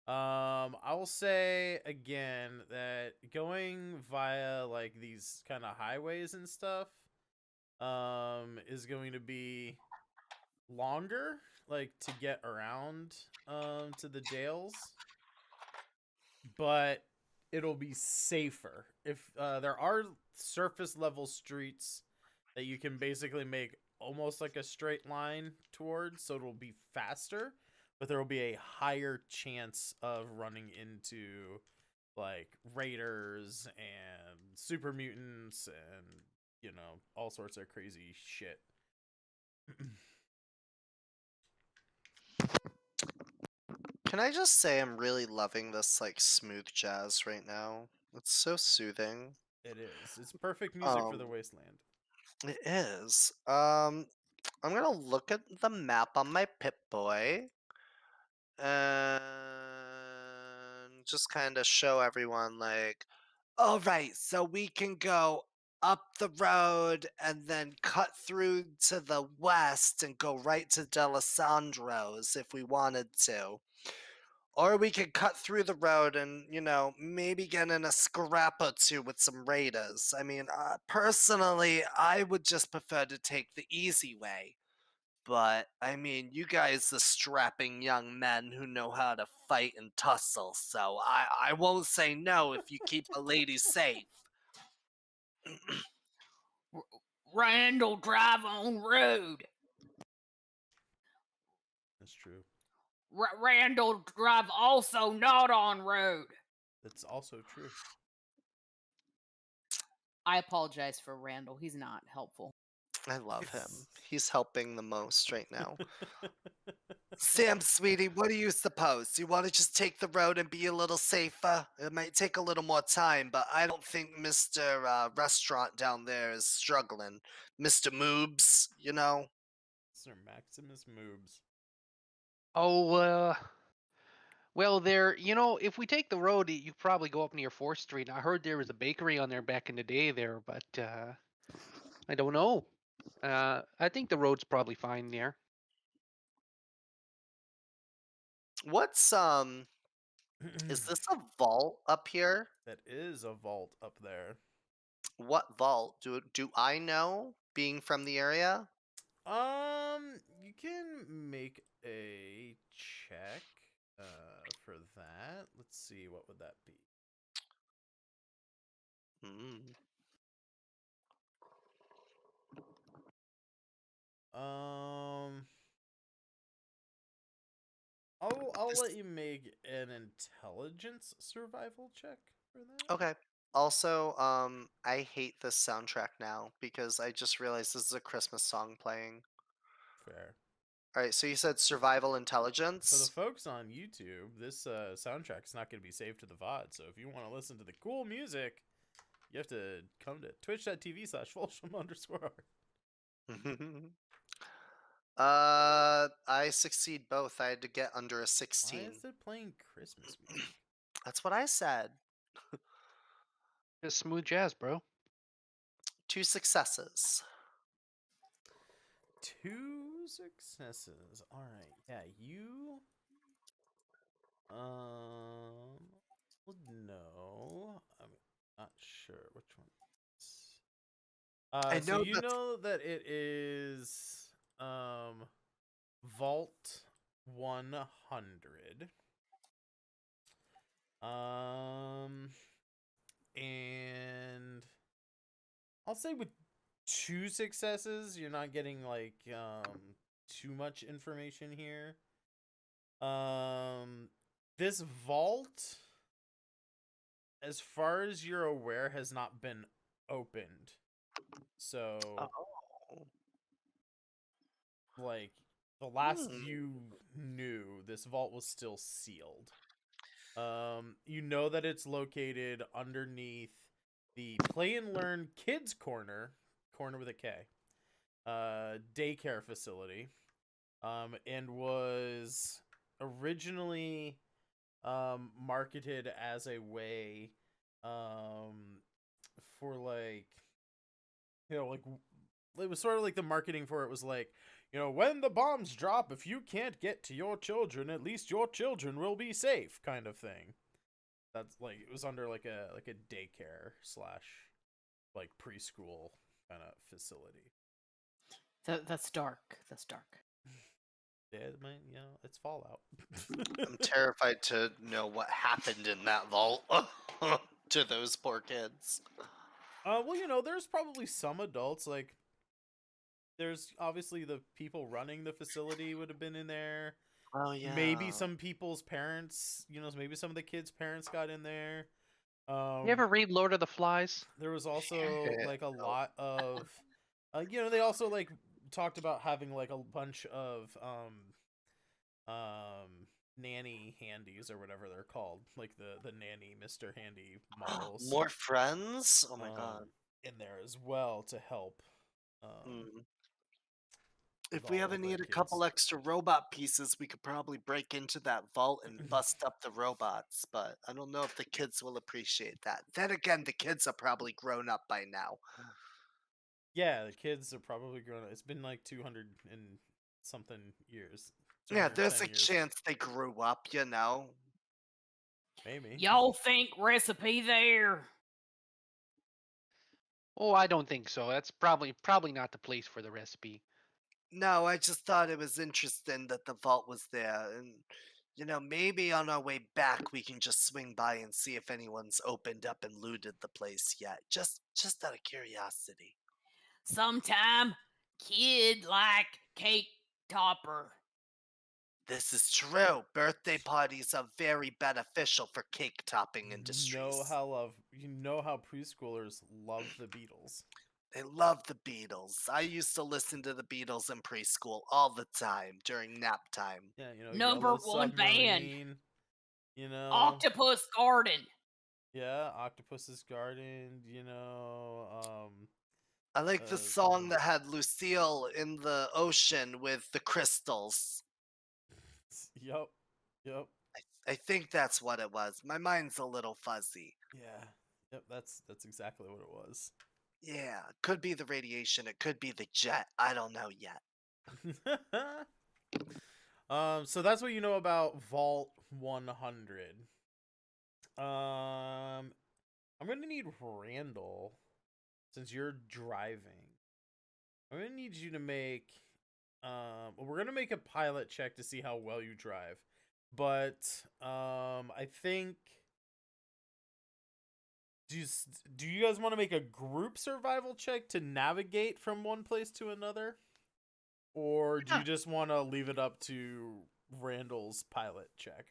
[SPEAKER 3] I will say again that going via like these kind of highways and stuff, is going to be longer, like to get around, to the Dales, but it'll be safer if there are surface level streets that you can basically make almost like a straight line towards, so it'll be faster, but there will be a higher chance of running into like raiders and super mutants and, you know, all sorts of crazy shit.
[SPEAKER 5] Can I just say I'm really loving this like smooth jazz right now? It's so soothing.
[SPEAKER 3] It is. It's perfect music for the
[SPEAKER 5] Um,
[SPEAKER 3] wasteland.
[SPEAKER 5] it is. I'm gonna look at the map on my Pip-Boy and just kind of show everyone like, all right, so we can go up the road and then cut through to the west and go right to Delisandro's if we wanted to. Or we could cut through the road and, you know, maybe get in a scrap or two with some raiders. I mean, personally, I would just prefer to take the easy way. But, I mean, you guys are strapping young men who know how to fight and tussle, so I won't say no if you keep the ladies safe.
[SPEAKER 4] Randall, drive on road.
[SPEAKER 3] That's true.
[SPEAKER 4] Randall, drive also not on road.
[SPEAKER 3] That's also true.
[SPEAKER 4] I apologize for Randall. He's not helpful.
[SPEAKER 5] I love him. He's helping the most right now. Sam, sweetie, what do you suppose? You want to just take the road and be a little safer? It might take a little more time, but I don't think Mr. Restaurant down there is struggling. Mr. Moobs, you know?
[SPEAKER 3] Sir Maximus Moobs.
[SPEAKER 6] Oh, well, there, if we take the road, you probably go up near 4th Street. I heard there was a bakery on there back in the day there, but I don't know. I think the road's probably fine there.
[SPEAKER 5] What's, is this a vault up here?
[SPEAKER 3] That is a vault up there.
[SPEAKER 5] What vault? Do I know, being from the area?
[SPEAKER 3] You can make a check for that. Let's see, what would that be?
[SPEAKER 5] Hmm.
[SPEAKER 3] I'll
[SPEAKER 5] This-
[SPEAKER 3] let you make an intelligence survival check for that.
[SPEAKER 5] Okay. Also, I hate this soundtrack now because I just realized this is a Christmas song playing.
[SPEAKER 3] Fair.
[SPEAKER 5] All right, so you said survival
[SPEAKER 3] For the
[SPEAKER 5] intelligence.
[SPEAKER 3] folks on YouTube, this soundtrack is not going to be saved to the VOD, so if you want to listen to the cool music, you have to come to twitch.tv/Volsham_art.
[SPEAKER 5] I succeed both. I had to get under a
[SPEAKER 3] Why
[SPEAKER 5] 16.
[SPEAKER 3] is it playing Christmas music?
[SPEAKER 5] That's what I said.
[SPEAKER 6] Just smooth jazz, bro.
[SPEAKER 5] 2 successes.
[SPEAKER 3] 2 successes. All right. Yeah, you would know. I'm not sure which one.
[SPEAKER 5] I
[SPEAKER 3] So
[SPEAKER 5] know
[SPEAKER 3] you
[SPEAKER 5] that's
[SPEAKER 3] know that it is Vault 100. And I'll say with 2 successes, you're not getting like too much information here. This vault, as far as you're aware, has not been opened. So
[SPEAKER 5] oh.
[SPEAKER 2] like the last you knew, this vault was still sealed. You know that it's located underneath the Play and Learn Kids Corner with a K, daycare facility, and was originally marketed as a way for like, like it was sort of like the marketing for it was like, when the bombs drop, if you can't get to your children, at least your children will be safe, kind of thing. That's like, it was under like a daycare / like preschool kind of facility.
[SPEAKER 4] That's dark. That's dark.
[SPEAKER 2] Yeah, it's Fallout.
[SPEAKER 5] I'm terrified to know what happened in that vault to those poor kids.
[SPEAKER 2] Well, there's probably some adults, like, there's obviously the people running the facility would have been in there.
[SPEAKER 5] Oh yeah.
[SPEAKER 2] Maybe some people's parents, maybe some of the kids' parents got in there.
[SPEAKER 6] You ever read Lord of the Flies?
[SPEAKER 2] There was also like a lot of, they also like talked about having like a bunch of nanny handies or whatever they're called, like the nanny Mr. Handy models.
[SPEAKER 5] More friends? Oh my god.
[SPEAKER 2] In there as well to help.
[SPEAKER 5] If we ever need a couple extra robot pieces, we could probably break into that vault and bust up the robots, but I don't know if the kids will appreciate that. Then again, the kids are probably grown up by now.
[SPEAKER 2] Yeah, the kids are probably grown up. It's been like 200 and something years.
[SPEAKER 5] Yeah, there's a chance they grew up,
[SPEAKER 2] Maybe.
[SPEAKER 4] Y'all think recipe there?
[SPEAKER 6] Oh, I don't think so. That's probably not the place for the recipe.
[SPEAKER 5] No, I just thought it was interesting that the vault was there, and maybe on our way back we can just swing by and see if anyone's opened up and looted the place yet. Just out of curiosity.
[SPEAKER 4] Sometime kid like cake topper.
[SPEAKER 5] This is true. Birthday parties are very beneficial for cake topping industries.
[SPEAKER 2] You know how preschoolers love the Beatles.
[SPEAKER 5] They love the Beatles. I used to listen to the Beatles in preschool all the time during nap time.
[SPEAKER 2] Yeah,
[SPEAKER 4] Number
[SPEAKER 2] Yellow
[SPEAKER 4] one band.
[SPEAKER 2] Submarine,
[SPEAKER 4] Octopus Garden.
[SPEAKER 2] Yeah, Octopus's Garden,
[SPEAKER 5] I like the song that had Lucille in the ocean with the crystals.
[SPEAKER 2] Yep.
[SPEAKER 5] I think that's what it was. My mind's a little fuzzy.
[SPEAKER 2] Yeah. Yep, that's exactly what it was.
[SPEAKER 5] Yeah, could be the radiation, it could be the jet. I don't know yet.
[SPEAKER 2] So that's what you know about Vault 100. I'm gonna need Randall, since you're driving. I'm gonna need you to make we're gonna make a pilot check to see how well you drive. But I think, do you guys want to make a group survival check to navigate from one place to another? Or do you just want to leave it up to Randall's pilot check?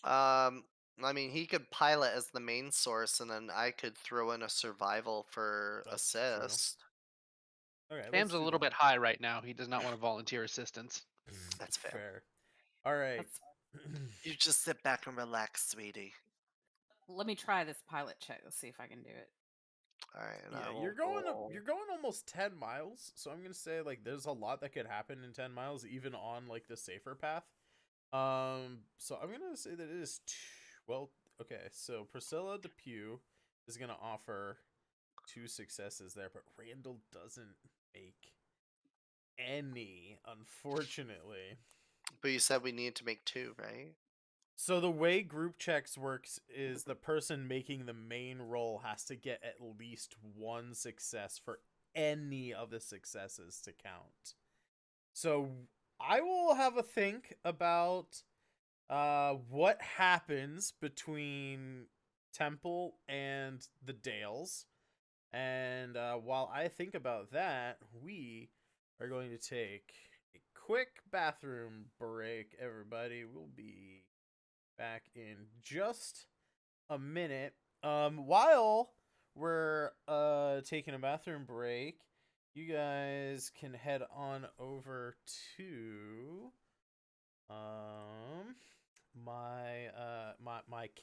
[SPEAKER 5] I mean, he could pilot as the main source, and then I could throw in a survival for assist.
[SPEAKER 2] Okay,
[SPEAKER 6] Sam's a little bit high right now. He does not want to volunteer assistance.
[SPEAKER 5] That's fair.
[SPEAKER 2] All right.
[SPEAKER 5] You just sit back and relax, sweetie.
[SPEAKER 4] Let me try this pilot check. Let's see if I can do it.
[SPEAKER 5] All right.
[SPEAKER 2] Yeah, you're going almost 10 miles, so I'm gonna say like there's a lot that could happen in 10 miles, even on like the safer path. So I'm gonna say that it is okay. So Priscilla Depew is gonna offer 2 successes there, but Randall doesn't make any, unfortunately.
[SPEAKER 5] But you said we need to make 2, right?
[SPEAKER 2] So the way group checks works is the person making the main roll has to get at least 1 success for any of the successes to count. So I will have a think about what happens between Temple and the Dales. And while I think about that, we are going to take a quick bathroom break, everybody. We'll be back in just a minute. While we're taking a bathroom break,
[SPEAKER 3] you guys can head on over to my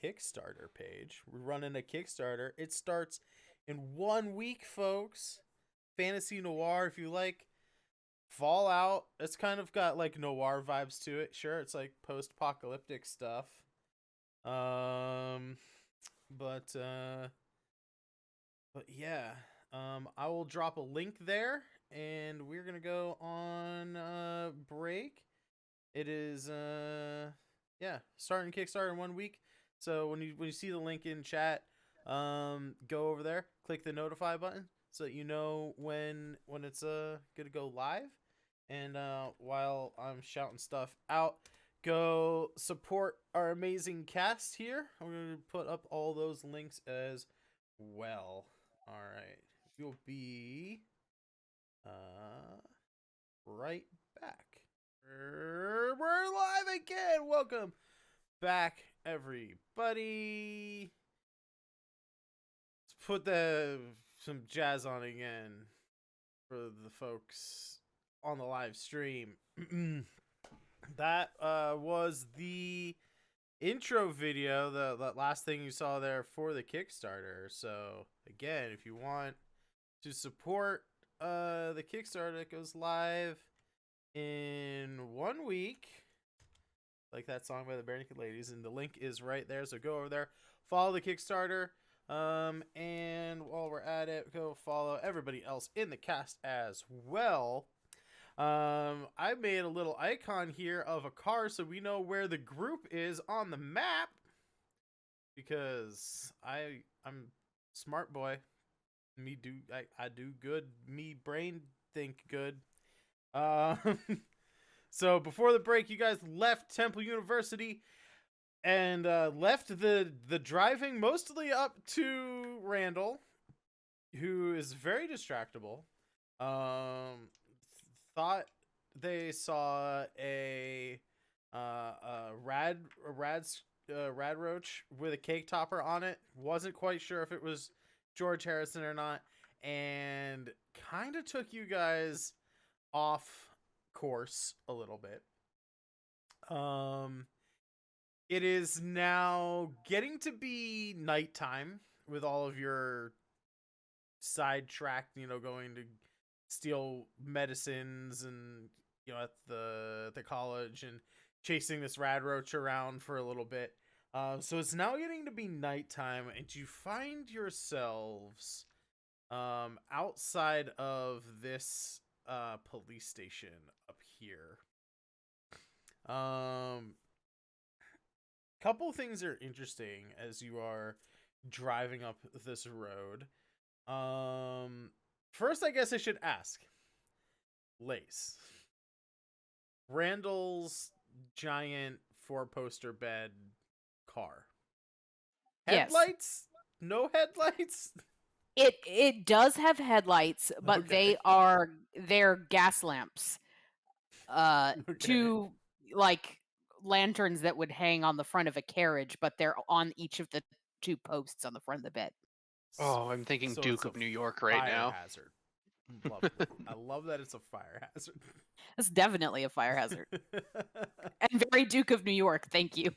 [SPEAKER 3] Kickstarter page. We're running a Kickstarter. It starts in 1 week, folks. Fantasy noir. If you like Fallout, it's kind of got like noir vibes to it. Sure, it's like post-apocalyptic stuff. But yeah. I will drop a link there, and we're gonna go on break. It is starting Kickstarter in 1 week. So when you see the link in chat, go over there, click the notify button so that you know when it's gonna go live. And while I'm shouting stuff out, go support our amazing cast here. I'm gonna put up all those links as well. All right. You'll be right back. We're live again. Welcome back, everybody. Let's put some jazz on again for the folks on the live stream. That was the intro video, the last thing you saw there for the Kickstarter. So again, if you want to support the Kickstarter that goes live in 1 week, like that song by the Bare Naked Ladies, and the link is right there, so go over there, follow the Kickstarter, and while we're at it, go follow everybody else in the cast as well. I made a little icon here of a car so we know where the group is on the map, because I'm smart boy. I do good. Me brain think good. So before the break, you guys left Temple University and left the driving mostly up to Randall, who is very distractible. Thought they saw a rad roach with a cake topper on it. Wasn't quite sure if it was George Harrison or not, and kind of took you guys off course a little bit. It is now getting to be nighttime with all of your sidetracked, going to steal medicines and at the college and chasing this rad roach around for a little bit. So it's now getting to be nighttime, and you find yourselves outside of this police station up here. Couple things are interesting as you are driving up this road. First, I guess I should ask, Lace, Randall's giant 4-poster bed car.
[SPEAKER 4] Yes.
[SPEAKER 3] Headlights? No headlights?
[SPEAKER 4] It does have headlights, but
[SPEAKER 3] Okay.
[SPEAKER 4] they're gas lamps.
[SPEAKER 3] Okay.
[SPEAKER 4] Two like lanterns that would hang on the front of a carriage, but they're on each of the 2 posts on the front of the bed.
[SPEAKER 6] Oh, I'm thinking
[SPEAKER 3] So
[SPEAKER 6] Duke
[SPEAKER 3] it's
[SPEAKER 6] of
[SPEAKER 3] a
[SPEAKER 6] New York right
[SPEAKER 3] fire
[SPEAKER 6] now.
[SPEAKER 3] hazard. Lovely. I love that it's a fire hazard.
[SPEAKER 4] It's definitely a fire hazard. And very Duke of New York, thank you.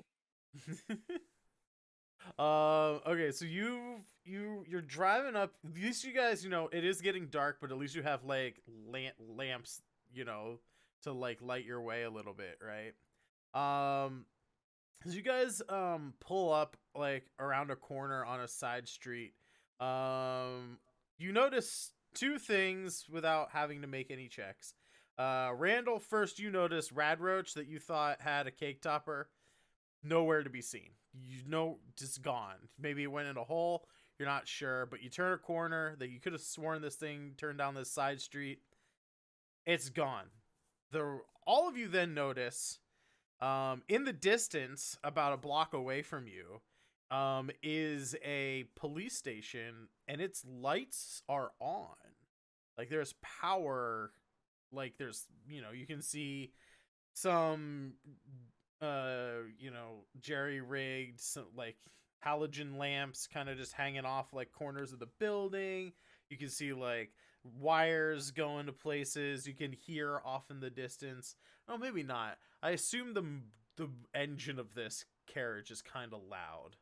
[SPEAKER 3] Okay, so you're driving up. At least you guys, it is getting dark, but at least you have like lamps, to like light your way a little bit, right? As you guys pull up like around a corner on a side street, you notice 2 things without having to make any checks. Randall, first you notice Rad Roach that you thought had a cake topper, nowhere to be seen. Just gone. Maybe it went in a hole. You're not sure, but you turn a corner that you could have sworn this thing turned down this side street. It's gone. All of you then notice, in the distance, about a block away from you, is a police station, and its lights are on. Like there's power. Like there's, you can see some, jerry-rigged, like halogen lamps kind of just hanging off like corners of the building. You can see like wires going to places. You can hear off in the distance. Oh, maybe not. I assume the engine of this carriage is kind of loud.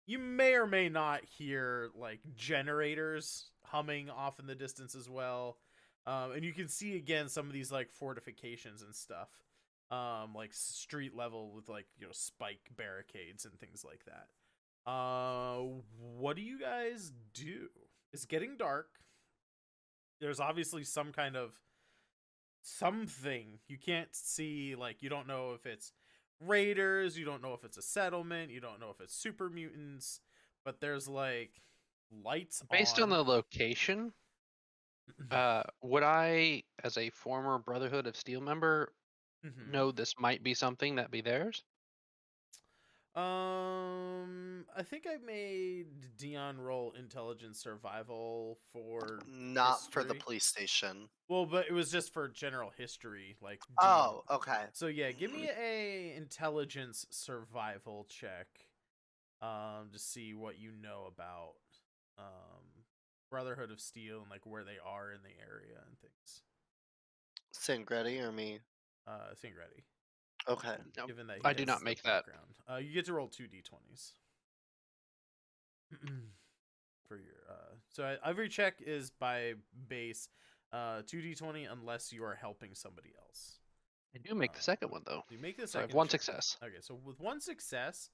[SPEAKER 3] You may or may not hear like generators humming off in the distance as well. And you can see again some of these like fortifications and stuff. Like street level with like, spike barricades and things like that. What do you guys do? It's getting dark. There's obviously some kind of something. You can't see, like, you don't know if it's raiders, you don't know if it's a settlement, you don't know if it's super mutants, but there's like lights
[SPEAKER 6] Based on the location, would I, as a former Brotherhood of Steel member, know this might be something that be theirs?
[SPEAKER 3] I think I made Dion roll intelligence survival for
[SPEAKER 5] Not for the
[SPEAKER 3] history.
[SPEAKER 5] police station.
[SPEAKER 3] Well, but it was just for general history, like.
[SPEAKER 5] Oh, okay.
[SPEAKER 3] So yeah, give me a intelligence survival check, to see what you know about Brotherhood of Steel and like where they are in the area and things.
[SPEAKER 5] Sangreti or me?
[SPEAKER 3] Sangreti.
[SPEAKER 5] Okay.
[SPEAKER 6] No,
[SPEAKER 3] Given that
[SPEAKER 6] I do not make that.
[SPEAKER 3] You get to roll 2 d20s for your. So every check is by base, 2 d20 unless you are helping somebody else.
[SPEAKER 6] I do make the second one though.
[SPEAKER 3] You make the
[SPEAKER 6] So I
[SPEAKER 3] second.
[SPEAKER 6] have one
[SPEAKER 3] check.
[SPEAKER 6] success.
[SPEAKER 3] Okay, so with one success,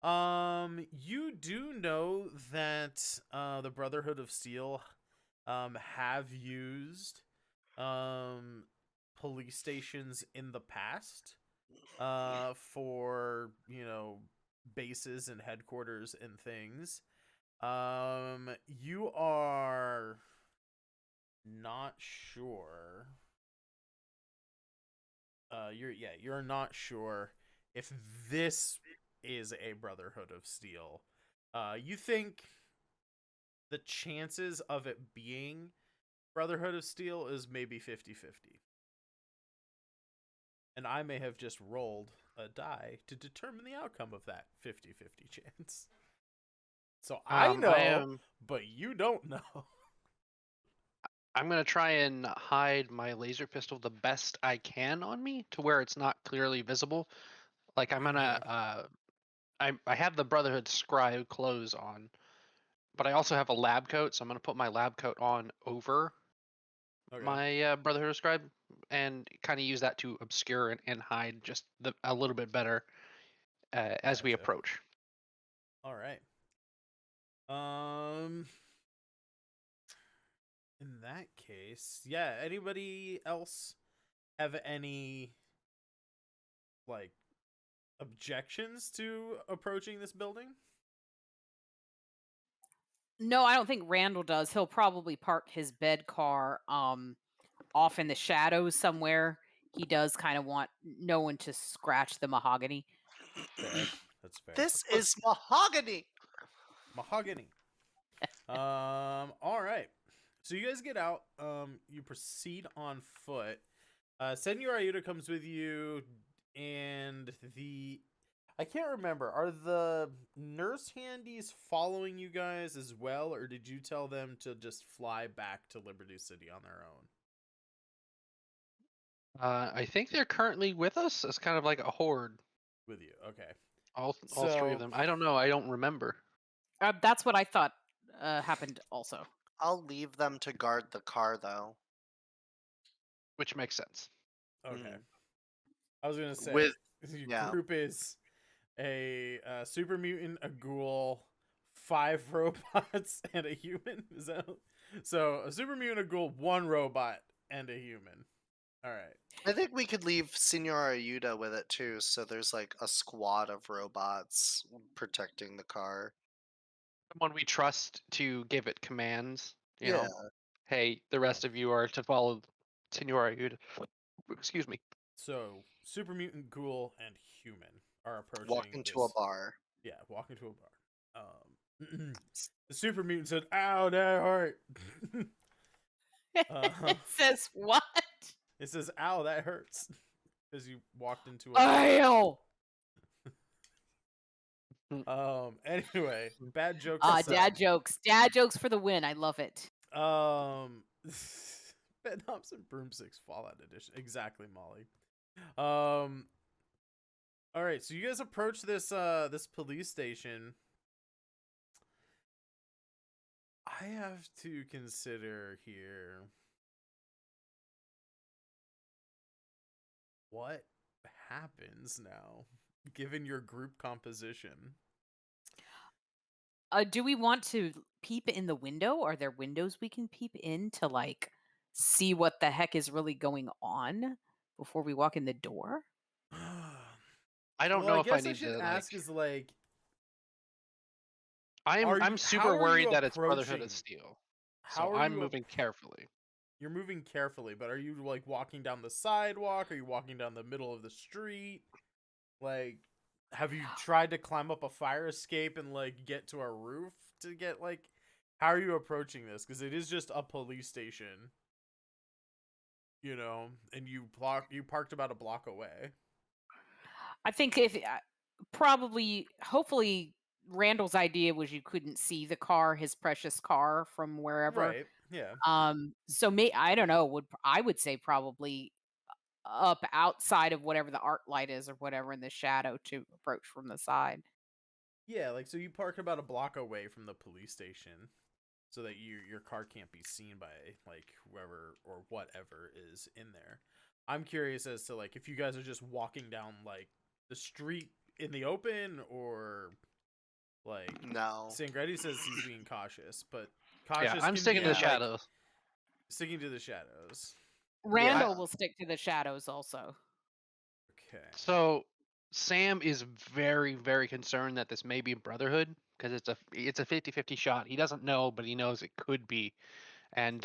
[SPEAKER 3] you do know that the Brotherhood of Steel have used police stations in the past for, bases and headquarters and things. You are not sure. You're not sure if this is a Brotherhood of Steel. You think the chances of it being Brotherhood of Steel is maybe 50-50. And I may have just rolled a die to determine the outcome of that 50-50 chance. So I know, but you don't know.
[SPEAKER 6] I'm going to try and hide my laser pistol the best I can on me to where it's not clearly visible. Like I'm going to I have the Brotherhood scribe clothes on, but I also have a lab coat, so I'm going to put my lab coat on over my Brotherhood scribe and kind of use that to obscure and hide just a little bit better as we approach.
[SPEAKER 3] All right. In that case, yeah, anybody else have any like objections to approaching this building?
[SPEAKER 4] No, I don't think Randall does. He'll probably park his bed car off in the shadows somewhere. He does kind of want no one to scratch the mahogany.
[SPEAKER 3] Fair. That's fair.
[SPEAKER 5] This is mahogany.
[SPEAKER 3] Mahogany. All right. So you guys get out. You proceed on foot. Senor Ayuda comes with you, and I can't remember. Are the nurse handies following you guys as well, or did you tell them to just fly back to Liberty City on their own?
[SPEAKER 6] I think they're currently with us as kind of like a horde.
[SPEAKER 3] With you, okay.
[SPEAKER 6] All three of them. I don't know. I don't remember.
[SPEAKER 4] That's what I thought happened also.
[SPEAKER 5] I'll leave them to guard the car, though.
[SPEAKER 6] Which makes sense.
[SPEAKER 3] Okay. I was gonna say your group is a super mutant, a ghoul, 5 robots, and a human. Is that so? A super mutant, a ghoul, 1 robot, and a human. All right.
[SPEAKER 5] I think we could leave Senor Ayuda with it too, so there's like a squad of robots protecting the car.
[SPEAKER 6] Someone we trust to give it commands. You
[SPEAKER 5] Yeah.
[SPEAKER 6] know, hey, the rest of you are to follow Senor Ayuda. Excuse me.
[SPEAKER 3] So, super mutant, ghoul, and human are approaching.
[SPEAKER 5] Walk into a bar.
[SPEAKER 3] Yeah, walk into a bar. The super mutant said, "Ow, that hurt."
[SPEAKER 4] It says what?
[SPEAKER 3] It says, "Ow, that hurts," because you walked into a
[SPEAKER 4] bar.
[SPEAKER 3] Anyway, bad jokes
[SPEAKER 4] Ah,
[SPEAKER 3] aside.
[SPEAKER 4] dad jokes for the win. I love it.
[SPEAKER 3] Bedknobs and Broomsticks Fallout Edition. Exactly, Molly. All right, so you guys approach this this police station. I have to consider here what happens now, given your group composition.
[SPEAKER 4] Do we want to peep in the window? Are there windows we can peep in to like see what the heck is really going on before we walk in the door?
[SPEAKER 6] I don't
[SPEAKER 3] Well,
[SPEAKER 6] know
[SPEAKER 3] I
[SPEAKER 6] if I
[SPEAKER 3] guess I
[SPEAKER 6] need
[SPEAKER 3] should
[SPEAKER 6] to
[SPEAKER 3] ask is like,
[SPEAKER 6] I'm
[SPEAKER 3] how
[SPEAKER 6] super
[SPEAKER 3] are you
[SPEAKER 6] worried that it's Brotherhood
[SPEAKER 3] approaching?
[SPEAKER 6] of Steel.
[SPEAKER 3] How
[SPEAKER 6] So
[SPEAKER 3] are
[SPEAKER 6] I'm
[SPEAKER 3] you?
[SPEAKER 6] moving carefully.
[SPEAKER 3] You're moving carefully, but are you like walking down the sidewalk? Are you walking down the middle of the street? Like, have you tried to climb up a fire escape and like get to a roof to get like? How are you approaching this? Because it is just a police station, you know, and you parked about a block away.
[SPEAKER 4] I think if probably, hopefully, Randall's idea was you couldn't see the car, his precious car, from wherever.
[SPEAKER 3] Right. Yeah.
[SPEAKER 4] So I don't know. I would say probably up outside of whatever the art light is or whatever in the shadow to approach from the side.
[SPEAKER 3] Yeah. Like, so you park about a block away from the police station, so that your car can't be seen by like whoever or whatever is in there. I'm curious as to like if you guys are just walking down like the street in the open, or like
[SPEAKER 5] No.
[SPEAKER 3] Sangreti says he's being cautious, but
[SPEAKER 6] Yeah,
[SPEAKER 3] cautious
[SPEAKER 6] I'm
[SPEAKER 3] can
[SPEAKER 6] sticking
[SPEAKER 3] be
[SPEAKER 6] to the
[SPEAKER 3] like
[SPEAKER 6] shadows.
[SPEAKER 3] sticking to the shadows.
[SPEAKER 4] Randall
[SPEAKER 5] Yeah.
[SPEAKER 4] will stick to the shadows also.
[SPEAKER 3] Okay.
[SPEAKER 6] So Sam is very, very concerned that this may be Brotherhood because it's a 50-50 shot. He doesn't know, but he knows it could be, and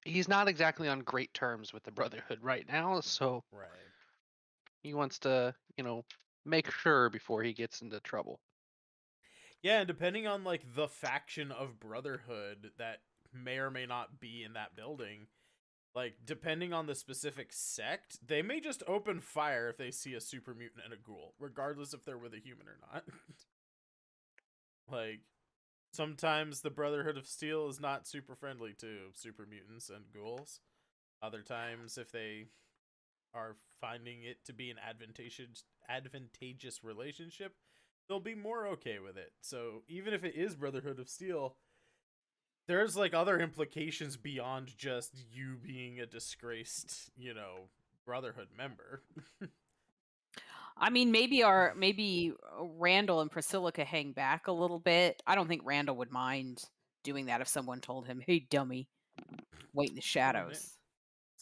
[SPEAKER 6] he's not exactly on great terms with the Brotherhood right now. So
[SPEAKER 3] Right.
[SPEAKER 6] he wants to, make sure before he gets into trouble.
[SPEAKER 3] Yeah, and depending on like the faction of Brotherhood that may or may not be in that building, like depending on the specific sect, they may just open fire if they see a super mutant and a ghoul, regardless if they're with a human or not. Like sometimes the Brotherhood of Steel is not super friendly to super mutants and ghouls. Other times, if they are finding it to be an advantageous relationship, they'll be more okay with it. So even if it is Brotherhood of Steel, there's like other implications beyond just you being a disgraced, Brotherhood member.
[SPEAKER 4] I mean, maybe Randall and Priscilla could hang back a little bit. I don't think Randall would mind doing that if someone told him, "Hey, dummy, wait in the shadows."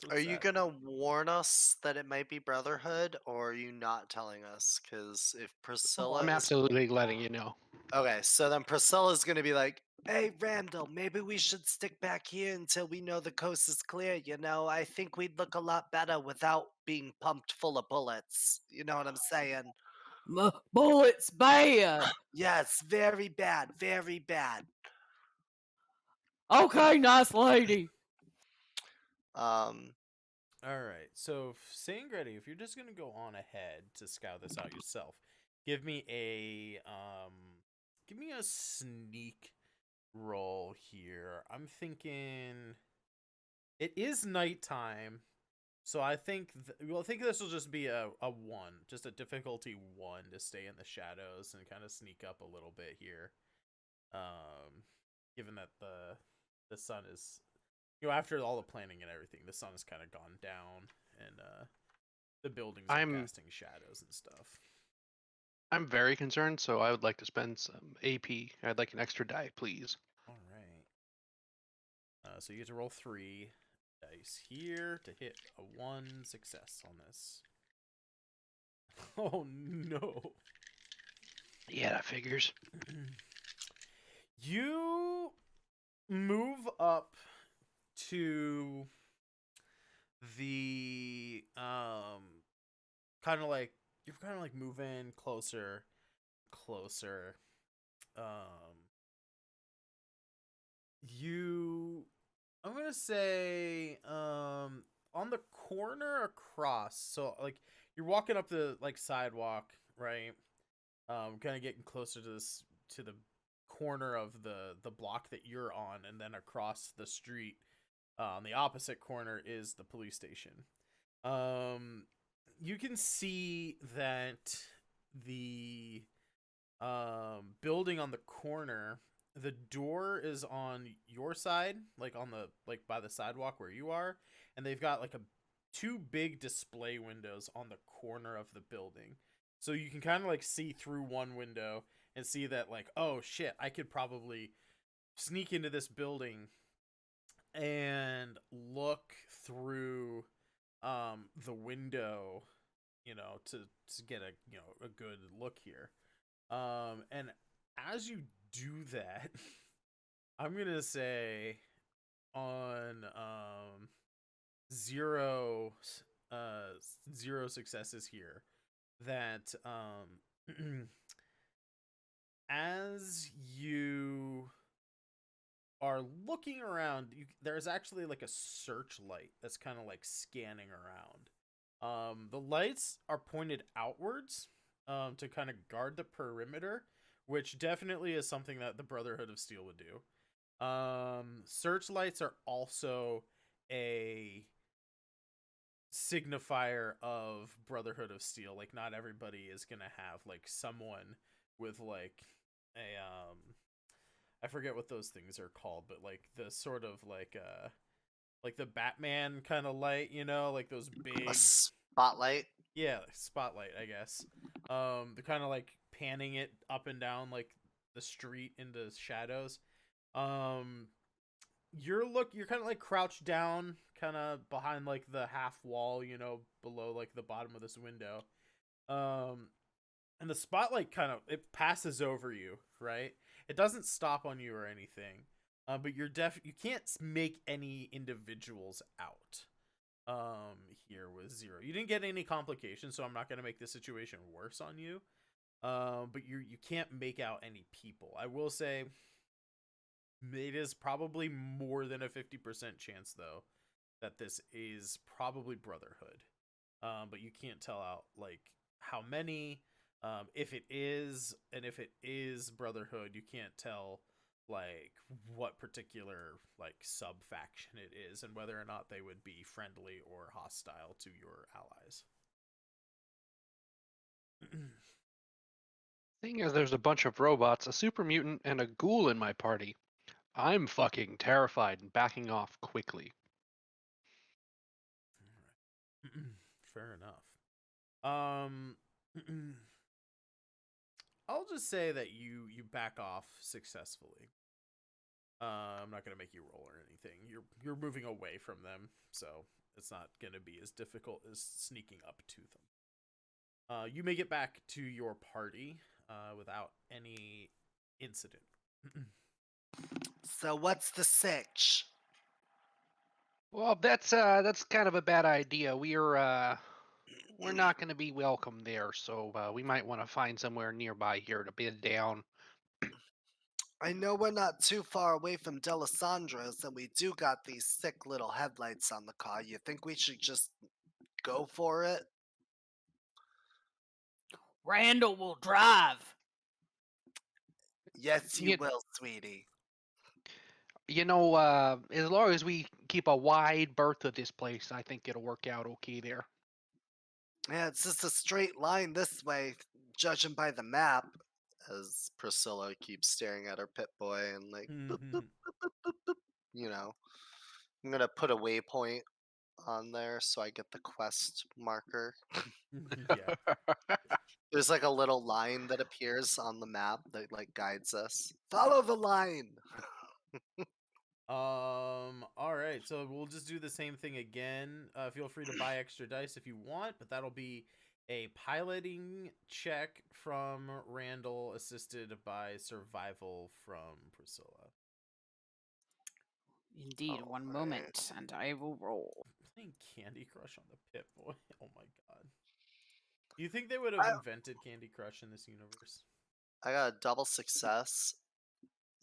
[SPEAKER 5] Are you gonna warn us that it might be Brotherhood, or are you not telling us? Because if Priscilla
[SPEAKER 6] I'm
[SPEAKER 5] is
[SPEAKER 6] absolutely letting you know.
[SPEAKER 5] okay, so then Priscilla's gonna be like, "Hey, Randall, maybe we should stick back here until we know the coast is clear. I think we'd look a lot better without being pumped full of bullets. You know what I'm saying?
[SPEAKER 4] Bullets bad.
[SPEAKER 5] Yes, very bad, very bad."
[SPEAKER 4] Okay, nice lady.
[SPEAKER 5] Um,
[SPEAKER 3] All right. So, Sangreti, if you're just gonna go on ahead to scout this out yourself, give me a sneak roll here. I'm thinking it is nighttime, so I think I think this will just be a 1, just a difficulty 1 to stay in the shadows and kind of sneak up a little bit here. Given that the sun is, after all the planning and everything, the sun has kind of gone down, and the buildings are casting shadows and stuff.
[SPEAKER 6] I'm very concerned, so I would like to spend some AP. I'd like an extra die, please.
[SPEAKER 3] All right. So you get to roll 3 dice here to hit a 1 success on this. Oh no.
[SPEAKER 6] Yeah, that figures.
[SPEAKER 3] You move up to the kind of like you're kind of like moving closer. I'm gonna say on the corner across, so like you're walking up the like sidewalk, right? kind of getting closer to the corner of the block that you're on, and then across the street, on the opposite corner is the police station. You can see that the building on the corner, the door is on your side, like on the by the sidewalk where you are, and they've got like two big display windows on the corner of the building. So you can kind of like see through one window and see that like, oh shit, I could probably sneak into this building and look through the window, to get a good look here. And as you do that, I'm gonna say on zero successes here that as you are looking around, there's actually like a searchlight that's kind of like scanning around. The lights are pointed outwards to kind of guard the perimeter, which definitely is something that the Brotherhood of Steel would do. Searchlights are also a signifier of Brotherhood of Steel. Like, not everybody is gonna have like someone with like a I forget what those things are called, but like the sort of like the Batman kind of light, like those big
[SPEAKER 5] A spotlight.
[SPEAKER 3] Yeah, spotlight, I guess. They're kind of like panning it up and down like the street into shadows. You're kind of like crouched down, kind of behind like the half wall, below like the bottom of this window. And the spotlight it passes over you, right? It doesn't stop on you or anything. But you can't make any individuals out. Here with 0. You didn't get any complications, so I'm not going to make the situation worse on you. But you can't make out any people. I will say it is probably more than a 50% chance, though, that this is probably Brotherhood. But you can't tell out, like, how many, if it is, and if it is Brotherhood, you can't tell, like, what particular, like, sub-faction it is, and whether or not they would be friendly or hostile to your allies.
[SPEAKER 6] Seeing as there's a bunch of robots, a super mutant, and a ghoul in my party, I'm fucking terrified and backing off quickly.
[SPEAKER 3] Fair enough. I'll just say that you back off successfully. I'm not gonna make you roll or anything. You're moving away from them, so it's not gonna be as difficult as sneaking up to them. You make it back to your party without any incident.
[SPEAKER 5] So what's the sitch?
[SPEAKER 6] Well, that's kind of a bad idea. We're not going to be welcome there, so we might want to find somewhere nearby here to bed down.
[SPEAKER 5] I know we're not too far away from Delisandro's, and we do got these sick little headlights on the car. You think we should just go for it?
[SPEAKER 4] Randall will drive.
[SPEAKER 5] Yes, you
[SPEAKER 6] Yeah.
[SPEAKER 5] will, sweetie.
[SPEAKER 6] As long as we keep a wide berth of this place, I think it'll work out okay there.
[SPEAKER 5] Yeah, it's just a straight line this way, judging by the map. As Priscilla keeps staring at her pit boy and like, boop, boop, boop, boop, boop, I'm gonna put a waypoint on there so I get the quest marker.
[SPEAKER 3] Yeah.
[SPEAKER 5] There's like a little line that appears on the map that like guides us. Follow the line.
[SPEAKER 3] All right, so we'll just do the same thing again. Feel free to buy extra dice if you want, but that'll be a piloting check from Randall, assisted by survival from Priscilla.
[SPEAKER 4] Indeed, one moment, and I will roll.
[SPEAKER 3] Playing Candy Crush on the Pit Boy. Oh my god. Do you think they would have invented Candy Crush in this universe?
[SPEAKER 5] I got a double success.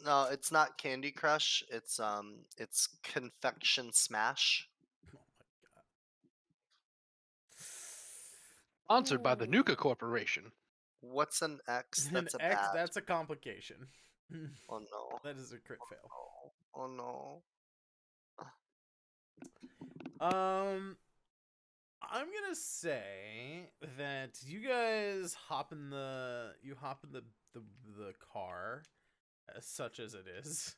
[SPEAKER 5] No, it's not Candy Crush. It's Confection Smash.
[SPEAKER 3] Oh my god.
[SPEAKER 6] Sponsored by the Nuka Corporation.
[SPEAKER 5] What's an X?
[SPEAKER 3] An
[SPEAKER 5] That's a
[SPEAKER 3] X,
[SPEAKER 5] bad.
[SPEAKER 3] that's a complication.
[SPEAKER 5] Oh no.
[SPEAKER 3] That is a crit fail.
[SPEAKER 5] Oh no.
[SPEAKER 3] Um, I'm gonna say that you guys hop in the the car, as such as it is,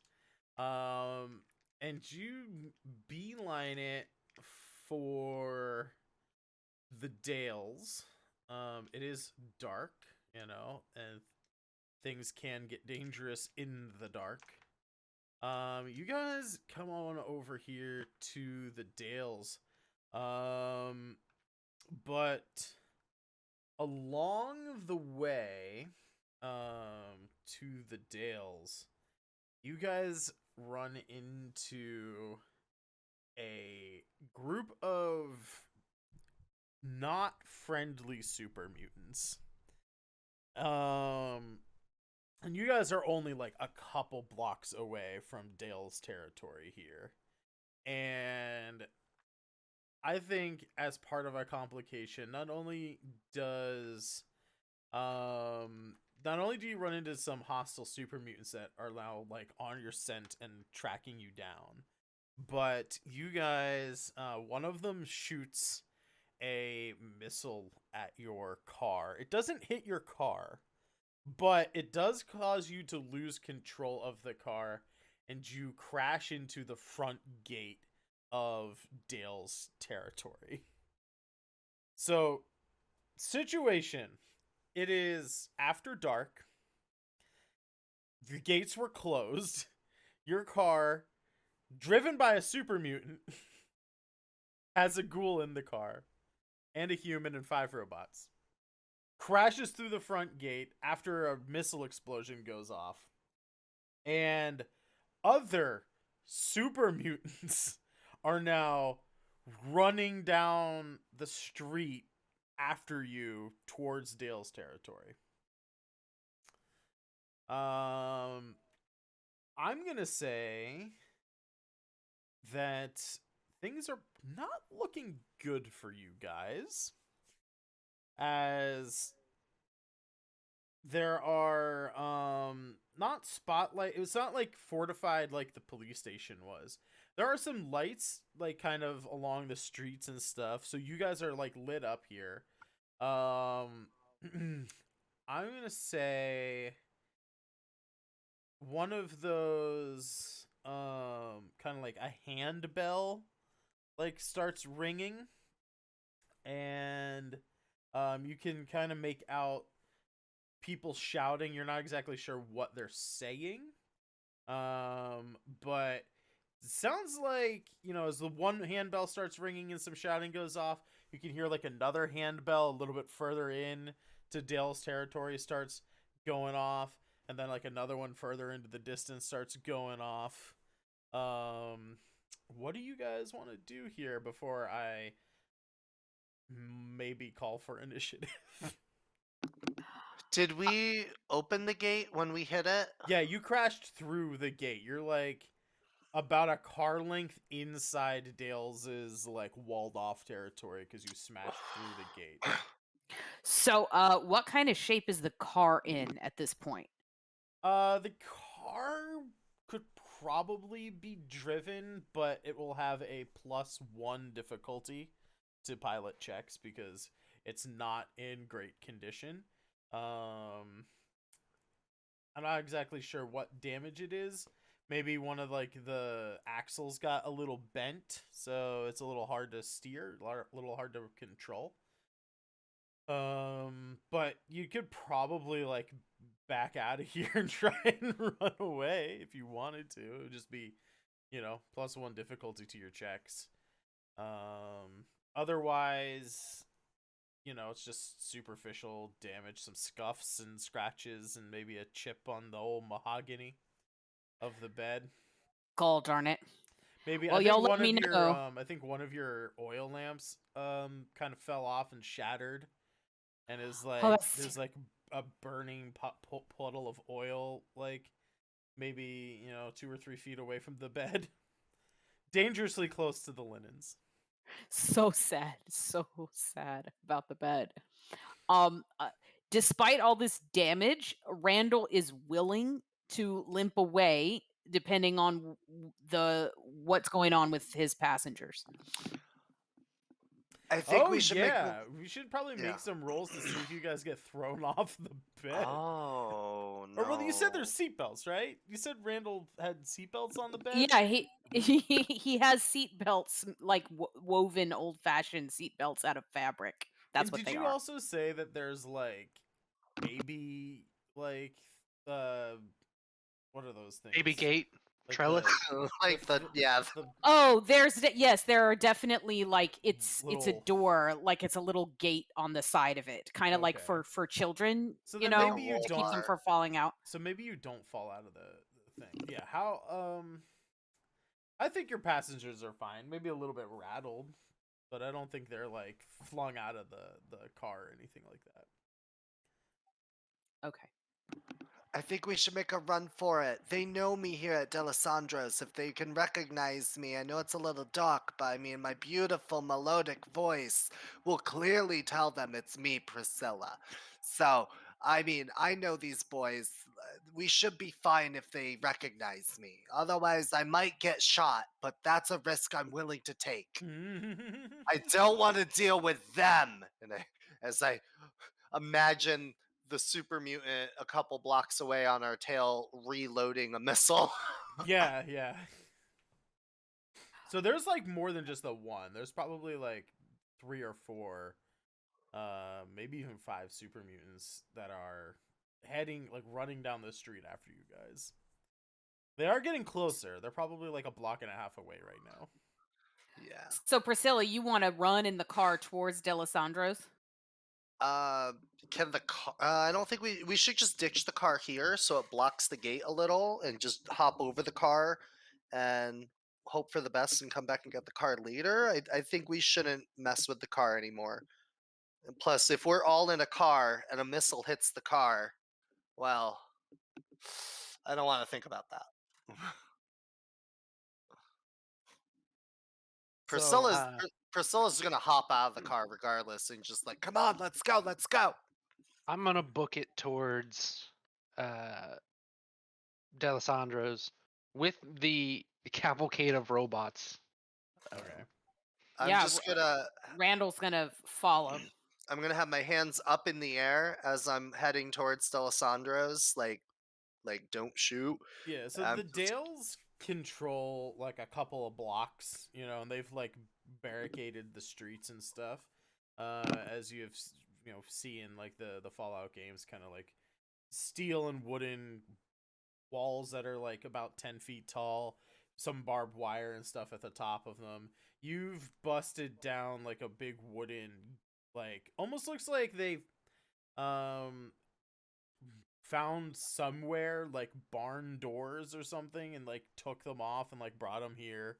[SPEAKER 3] and you beeline it for the Dales. It is dark, and things can get dangerous in the dark. You guys come on over here to the Dales. But along the way, to the Dales, you guys run into a group of not friendly super mutants. And you guys are only like a couple blocks away from Dale's territory here. And I think as part of our complication, not only do you run into some hostile super mutants that are now like on your scent and tracking you down, but you guys, one of them shoots a missile at your car. It doesn't hit your car, but it does cause you to lose control of the car, and you crash into the front gate of Dale's territory. So, situation. It is after dark. The gates were closed. Your car, driven by a super mutant, has a ghoul in the car, and a human and 5 robots. Crashes through the front gate after a missile explosion goes off. And other super mutants are now running down the street after you towards Dale's territory. I'm gonna say that things are not looking good for you guys, as there are not spotlight, it's not like fortified like the police station was. There are some lights like kind of along the streets and stuff, so you guys are like lit up here. I'm gonna say one of those kind of like a handbell like starts ringing, and you can kind of make out people shouting. You're not exactly sure what they're saying, but it sounds like, as the one handbell starts ringing and some shouting goes off, you can hear like another handbell a little bit further in to Dale's territory starts going off, and then like another one further into the distance starts going off. What do you guys want to do here before I maybe call for initiative?
[SPEAKER 5] Did we open the gate when we hit it?
[SPEAKER 3] Yeah, you crashed through the gate. You're like about a car length inside Dale's like walled off territory because you smashed through the gate.
[SPEAKER 4] So, what kind of shape is the car in at this point?
[SPEAKER 3] The car could probably be driven, but it will have a +1 difficulty to pilot checks because it's not in great condition. I'm not exactly sure what damage it is. Maybe one of like the axles got a little bent, so it's a little hard to steer, a little hard to control. But you could probably like back out of here and try and run away if you wanted to. It would just be, +1 difficulty to your checks. Otherwise, it's just superficial damage, some scuffs and scratches, and maybe a chip on the old mahogany of the bed.
[SPEAKER 4] Gall darn it.
[SPEAKER 3] Maybe
[SPEAKER 4] Well,
[SPEAKER 3] I think
[SPEAKER 4] y'all let
[SPEAKER 3] one
[SPEAKER 4] me
[SPEAKER 3] of your
[SPEAKER 4] know.
[SPEAKER 3] I think one of your oil lamps kind of fell off and shattered, and is like
[SPEAKER 4] that's-
[SPEAKER 3] there's like a burning puddle of oil, like maybe 2 or 3 feet away from the bed, dangerously close to the linens.
[SPEAKER 4] So sad about the bed. despite all this damage, Randall is willing to limp away depending on what's going on with his passengers.
[SPEAKER 5] I think
[SPEAKER 3] Oh
[SPEAKER 5] we should
[SPEAKER 3] yeah, we should probably
[SPEAKER 5] Yeah.
[SPEAKER 3] make some rolls to see if you guys get thrown off the bed.
[SPEAKER 5] Oh no.
[SPEAKER 3] Or well, you said there's seatbelts, right? You said Randall had seatbelts on the bed.
[SPEAKER 4] Yeah, he has seat belts, like woven old-fashioned seat belts out of fabric. That's
[SPEAKER 3] and
[SPEAKER 4] what
[SPEAKER 3] did
[SPEAKER 4] they
[SPEAKER 3] you
[SPEAKER 4] are.
[SPEAKER 3] also say that there's like baby what are those things?
[SPEAKER 6] Baby gate,
[SPEAKER 3] Like
[SPEAKER 6] trellis.
[SPEAKER 5] like
[SPEAKER 3] the
[SPEAKER 5] the
[SPEAKER 4] Oh, yes, there are definitely like it's a
[SPEAKER 3] Little-
[SPEAKER 4] door, like it's a little gate on the side of it, kind of like
[SPEAKER 3] Okay.
[SPEAKER 4] for children,
[SPEAKER 3] So
[SPEAKER 4] you
[SPEAKER 3] then
[SPEAKER 4] know,
[SPEAKER 3] maybe you
[SPEAKER 4] to keep them
[SPEAKER 3] don't-
[SPEAKER 4] from falling out.
[SPEAKER 3] So maybe you don't fall out of the thing. Yeah, how I think your passengers are fine. Maybe a little bit rattled, but I don't think they're like flung out of the car or anything like that.
[SPEAKER 4] Okay.
[SPEAKER 5] I think we should make a run for it. They know me here at Delisandro's. If they can recognize me, I know it's a little dark, but I mean, my beautiful melodic voice will clearly tell them it's me, Priscilla. So, I mean, I know these boys. We should be fine if they recognize me. Otherwise, I might get shot, but that's a risk I'm willing to take. I don't want to deal with them. And as I imagine the super mutant a couple blocks away on our tail reloading a missile.
[SPEAKER 3] Yeah. So there's like more than just the one. There's probably like 3 or 4, maybe even 5 super mutants that are heading, like running down the street after you guys. They are getting closer. They're probably like a block and a half away right now.
[SPEAKER 5] Yeah.
[SPEAKER 4] So Priscilla, you want to run in the car towards Delisandro's?
[SPEAKER 5] Can the car? I don't think we should just ditch the car here so it blocks the gate a little and just hop over the car and hope for the best and come back and get the car later. I think we shouldn't mess with the car anymore. And plus, if we're all in a car and a missile hits the car, well, I don't want to think about that. Priscilla's Priscilla's gonna hop out of the car regardless and just like, come on, let's go.
[SPEAKER 6] I'm gonna book it towards Delisandro's with the cavalcade of robots.
[SPEAKER 3] Okay.
[SPEAKER 5] I'm
[SPEAKER 4] Yeah,
[SPEAKER 5] just gonna
[SPEAKER 4] Randall's gonna follow.
[SPEAKER 5] I'm gonna have my hands up in the air as I'm heading towards Delisandro's, like don't shoot.
[SPEAKER 3] Yeah, so
[SPEAKER 5] I'm
[SPEAKER 3] the
[SPEAKER 5] just-
[SPEAKER 3] Dales control like a couple of blocks, you know, and they've like barricaded the streets and stuff. As you have, you know, seen like the Fallout games, kind of like steel and wooden walls that are like about 10 feet tall, some barbed wire and stuff at the top of them. You've busted down like a big wooden, like almost looks like they've found somewhere like barn doors or something and like took them off and like brought them here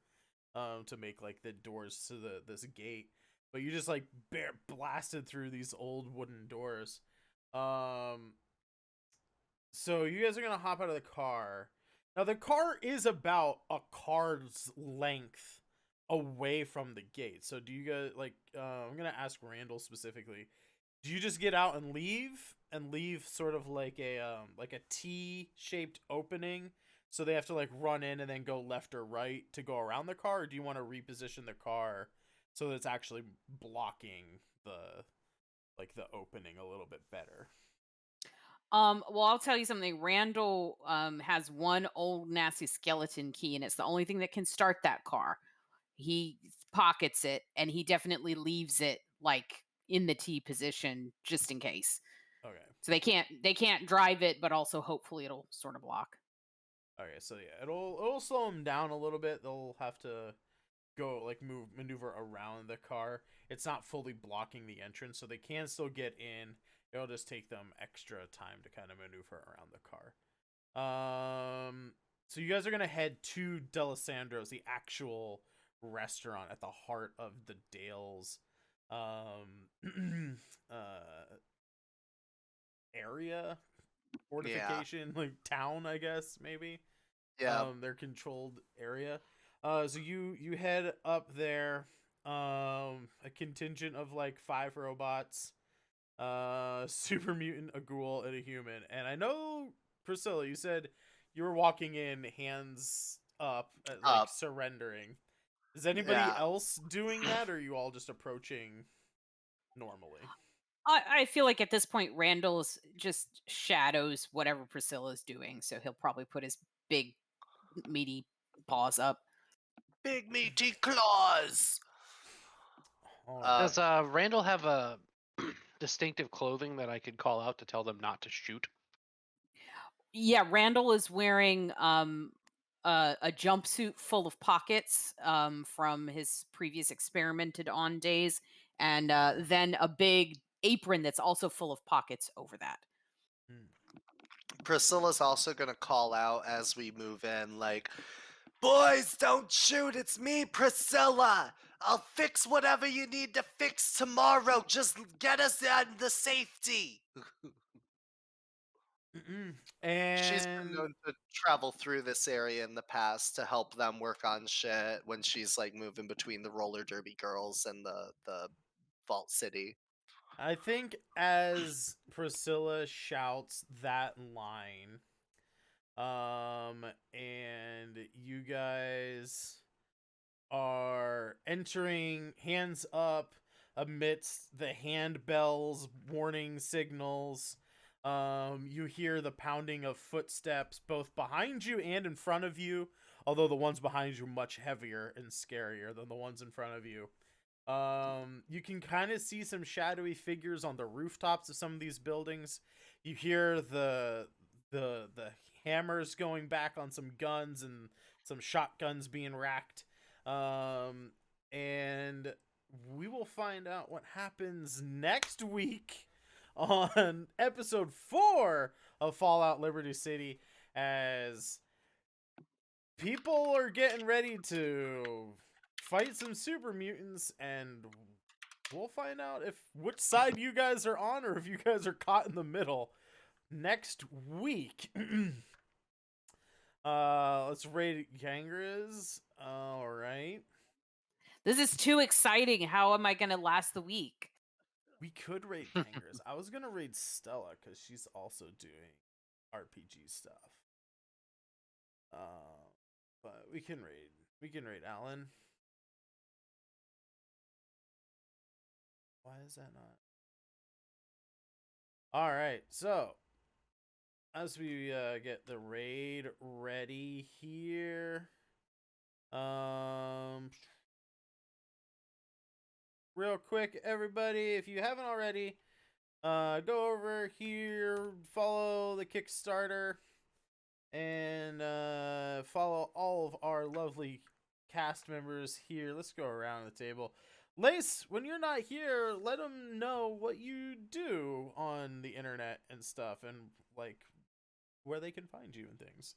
[SPEAKER 3] to make like the doors to this gate. But you just like blasted through these old wooden doors. So you guys are gonna hop out of the car. Now the car is about a car's length away from the gate. So do you guys like I'm gonna ask Randall specifically. Do you just get out and leave sort of like a T-shaped opening, so they have to like run in and then go left or right to go around the car, or do you want to reposition the car so that it's actually blocking the opening a little bit better?
[SPEAKER 4] Well, I'll tell you something. Randall has one old nasty skeleton key, and it's the only thing that can start that car. He pockets it, and he definitely leaves it like in the T position just in case.
[SPEAKER 3] Okay.
[SPEAKER 4] So they can't drive it, but also hopefully it'll sort of block.
[SPEAKER 3] Okay, so yeah, it'll slow them down a little bit. They'll have to go like maneuver around the car. It's not fully blocking the entrance, so they can still get in. It'll just take them extra time to kind of maneuver around the car. So you guys are gonna head to Delisandro's, the actual restaurant at the heart of the Dales area, fortification, like town, I guess, maybe.
[SPEAKER 5] Yeah.
[SPEAKER 3] Their controlled area. So you head up there. A contingent of like 5 robots
[SPEAKER 2] super mutant, a ghoul, and a human. And I know, Priscilla, you said you were walking in, hands up, like
[SPEAKER 5] Up.
[SPEAKER 2] surrendering. Is anybody
[SPEAKER 5] Yeah.
[SPEAKER 2] else doing that, or are you all just approaching normally?
[SPEAKER 4] I feel like at this point, Randall's just shadows whatever Priscilla's doing, so he'll probably put his big, meaty paws up.
[SPEAKER 5] Big meaty claws.
[SPEAKER 2] All
[SPEAKER 5] Uh,
[SPEAKER 6] Does Randall have a distinctive clothing that I could call out to tell them not to shoot?
[SPEAKER 4] Yeah, Randall is wearing a jumpsuit full of pockets from his previous experimented on days, and then a big apron that's also full of pockets over that.
[SPEAKER 2] Hmm.
[SPEAKER 5] Priscilla's also gonna call out as we move in, like, boys, don't shoot. It's me, Priscilla. I'll fix whatever you need to fix tomorrow. Just get us in the safety. She's been
[SPEAKER 2] And
[SPEAKER 5] known to travel through this area in the past to help them work on shit when she's like moving between the roller derby girls and the Vault City.
[SPEAKER 2] I think as Priscilla shouts that line, and you guys are entering, hands up, amidst the handbells, warning signals. You hear the pounding of footsteps both behind you and in front of you, although the ones behind you are much heavier and scarier than the ones in front of you. You can kind of see some shadowy figures on the rooftops of some of these buildings. You hear the hammers going back on some guns and some shotguns being racked. And we will find out what happens next week on episode 4 of Fallout Liberty City, as people are getting ready to fight some super mutants, and we'll find out if which side you guys are on, or if you guys are caught in the middle next week. Let's rate Gangriz. All right.
[SPEAKER 4] This is too exciting. How am I going to last the week?
[SPEAKER 2] We could rate Gangriz. I was gonna rate Stella because she's also doing RPG stuff. But we can rate Alan. Why is that not? All right, so as we get the raid ready here, real quick, everybody, if you haven't already, go over here, follow the Kickstarter, and follow all of our lovely cast members here. Let's go around the table. Lace, when you're not here, let them know what you do on the internet and stuff, and like where they can find you and things.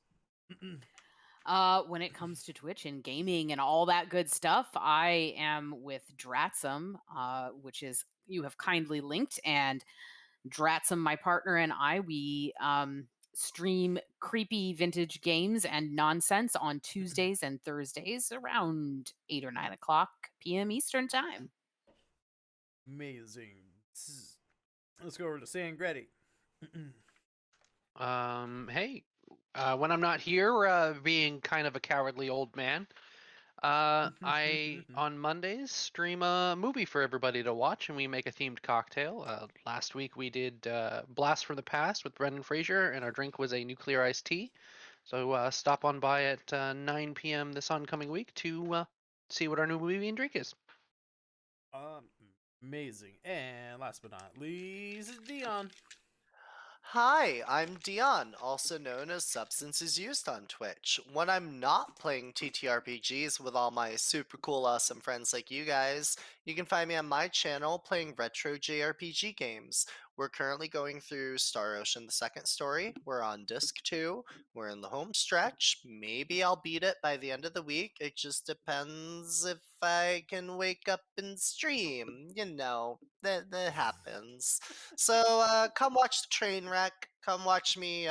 [SPEAKER 4] When it comes to Twitch and gaming and all that good stuff, I am with Dratsum, which is you have kindly linked, and Dratsum, my partner, and we stream creepy vintage games and nonsense on Tuesdays and Thursdays around 8 or 9 o'clock p.m. Eastern time.
[SPEAKER 2] Amazing. Let's go over to Sangreti.
[SPEAKER 6] Hey, when I'm not here, being kind of a cowardly old man, I on Mondays stream a movie for everybody to watch, and we make a themed cocktail. Last week we did Blast from the Past with Brendan Fraser, and our drink was a nuclear iced tea. So stop on by at 9 p.m. this oncoming week to see what our new movie and drink is.
[SPEAKER 2] Amazing. And last but not least, Dion.
[SPEAKER 5] Hi, I'm Dion, also known as Substances Used on Twitch. When I'm not playing TTRPGs with all my super cool, awesome friends like you guys, you can find me on my channel playing retro JRPG games. We're currently going through Star Ocean the Second Story. We're on Disc 2. We're in the home stretch. Maybe I'll beat it by the end of the week. It just depends if I can wake up and stream. You know, that happens. So come watch the train wreck. Come watch me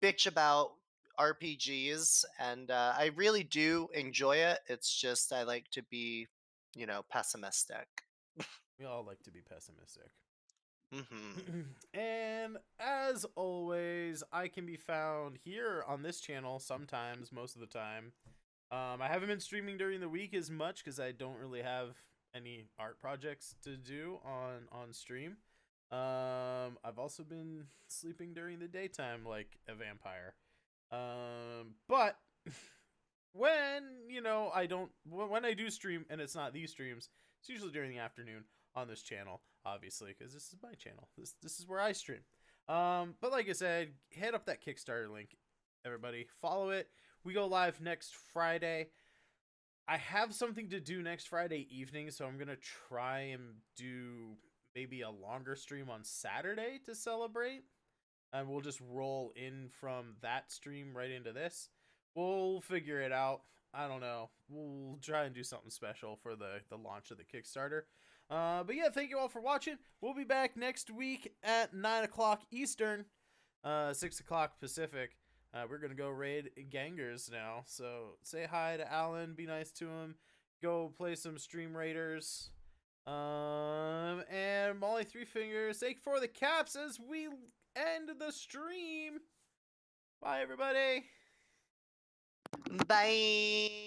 [SPEAKER 5] bitch about RPGs, and I really do enjoy it. It's just I like to be, pessimistic.
[SPEAKER 2] We all like to be pessimistic.
[SPEAKER 3] And as always, I can be found here on this channel sometimes, most of the time. I haven't been streaming during the week as much because I don't really have any art projects to do on stream. I've also been sleeping during the daytime like a vampire. But when, when I do stream and it's not these streams, it's usually during the afternoon on this channel, obviously, because this is my channel. This is where I stream. But like I said, hit up that Kickstarter link, everybody. Follow it. We go live next Friday. I have something to do next Friday evening, so I'm going to try and do maybe a longer stream on Saturday to celebrate. And we'll just roll in from that stream right into this. We'll figure it out. I don't know. We'll try and do something special for the launch of the Kickstarter. But yeah, thank you all for watching. We'll be back next week at 9 o'clock Eastern, 6 o'clock Pacific. We're going to go raid gangers now. So say hi to Alan. Be nice to him. Go play some Stream Raiders. And Molly Three Fingers, take for the caps as we end the stream. Bye, everybody.
[SPEAKER 5] Bye.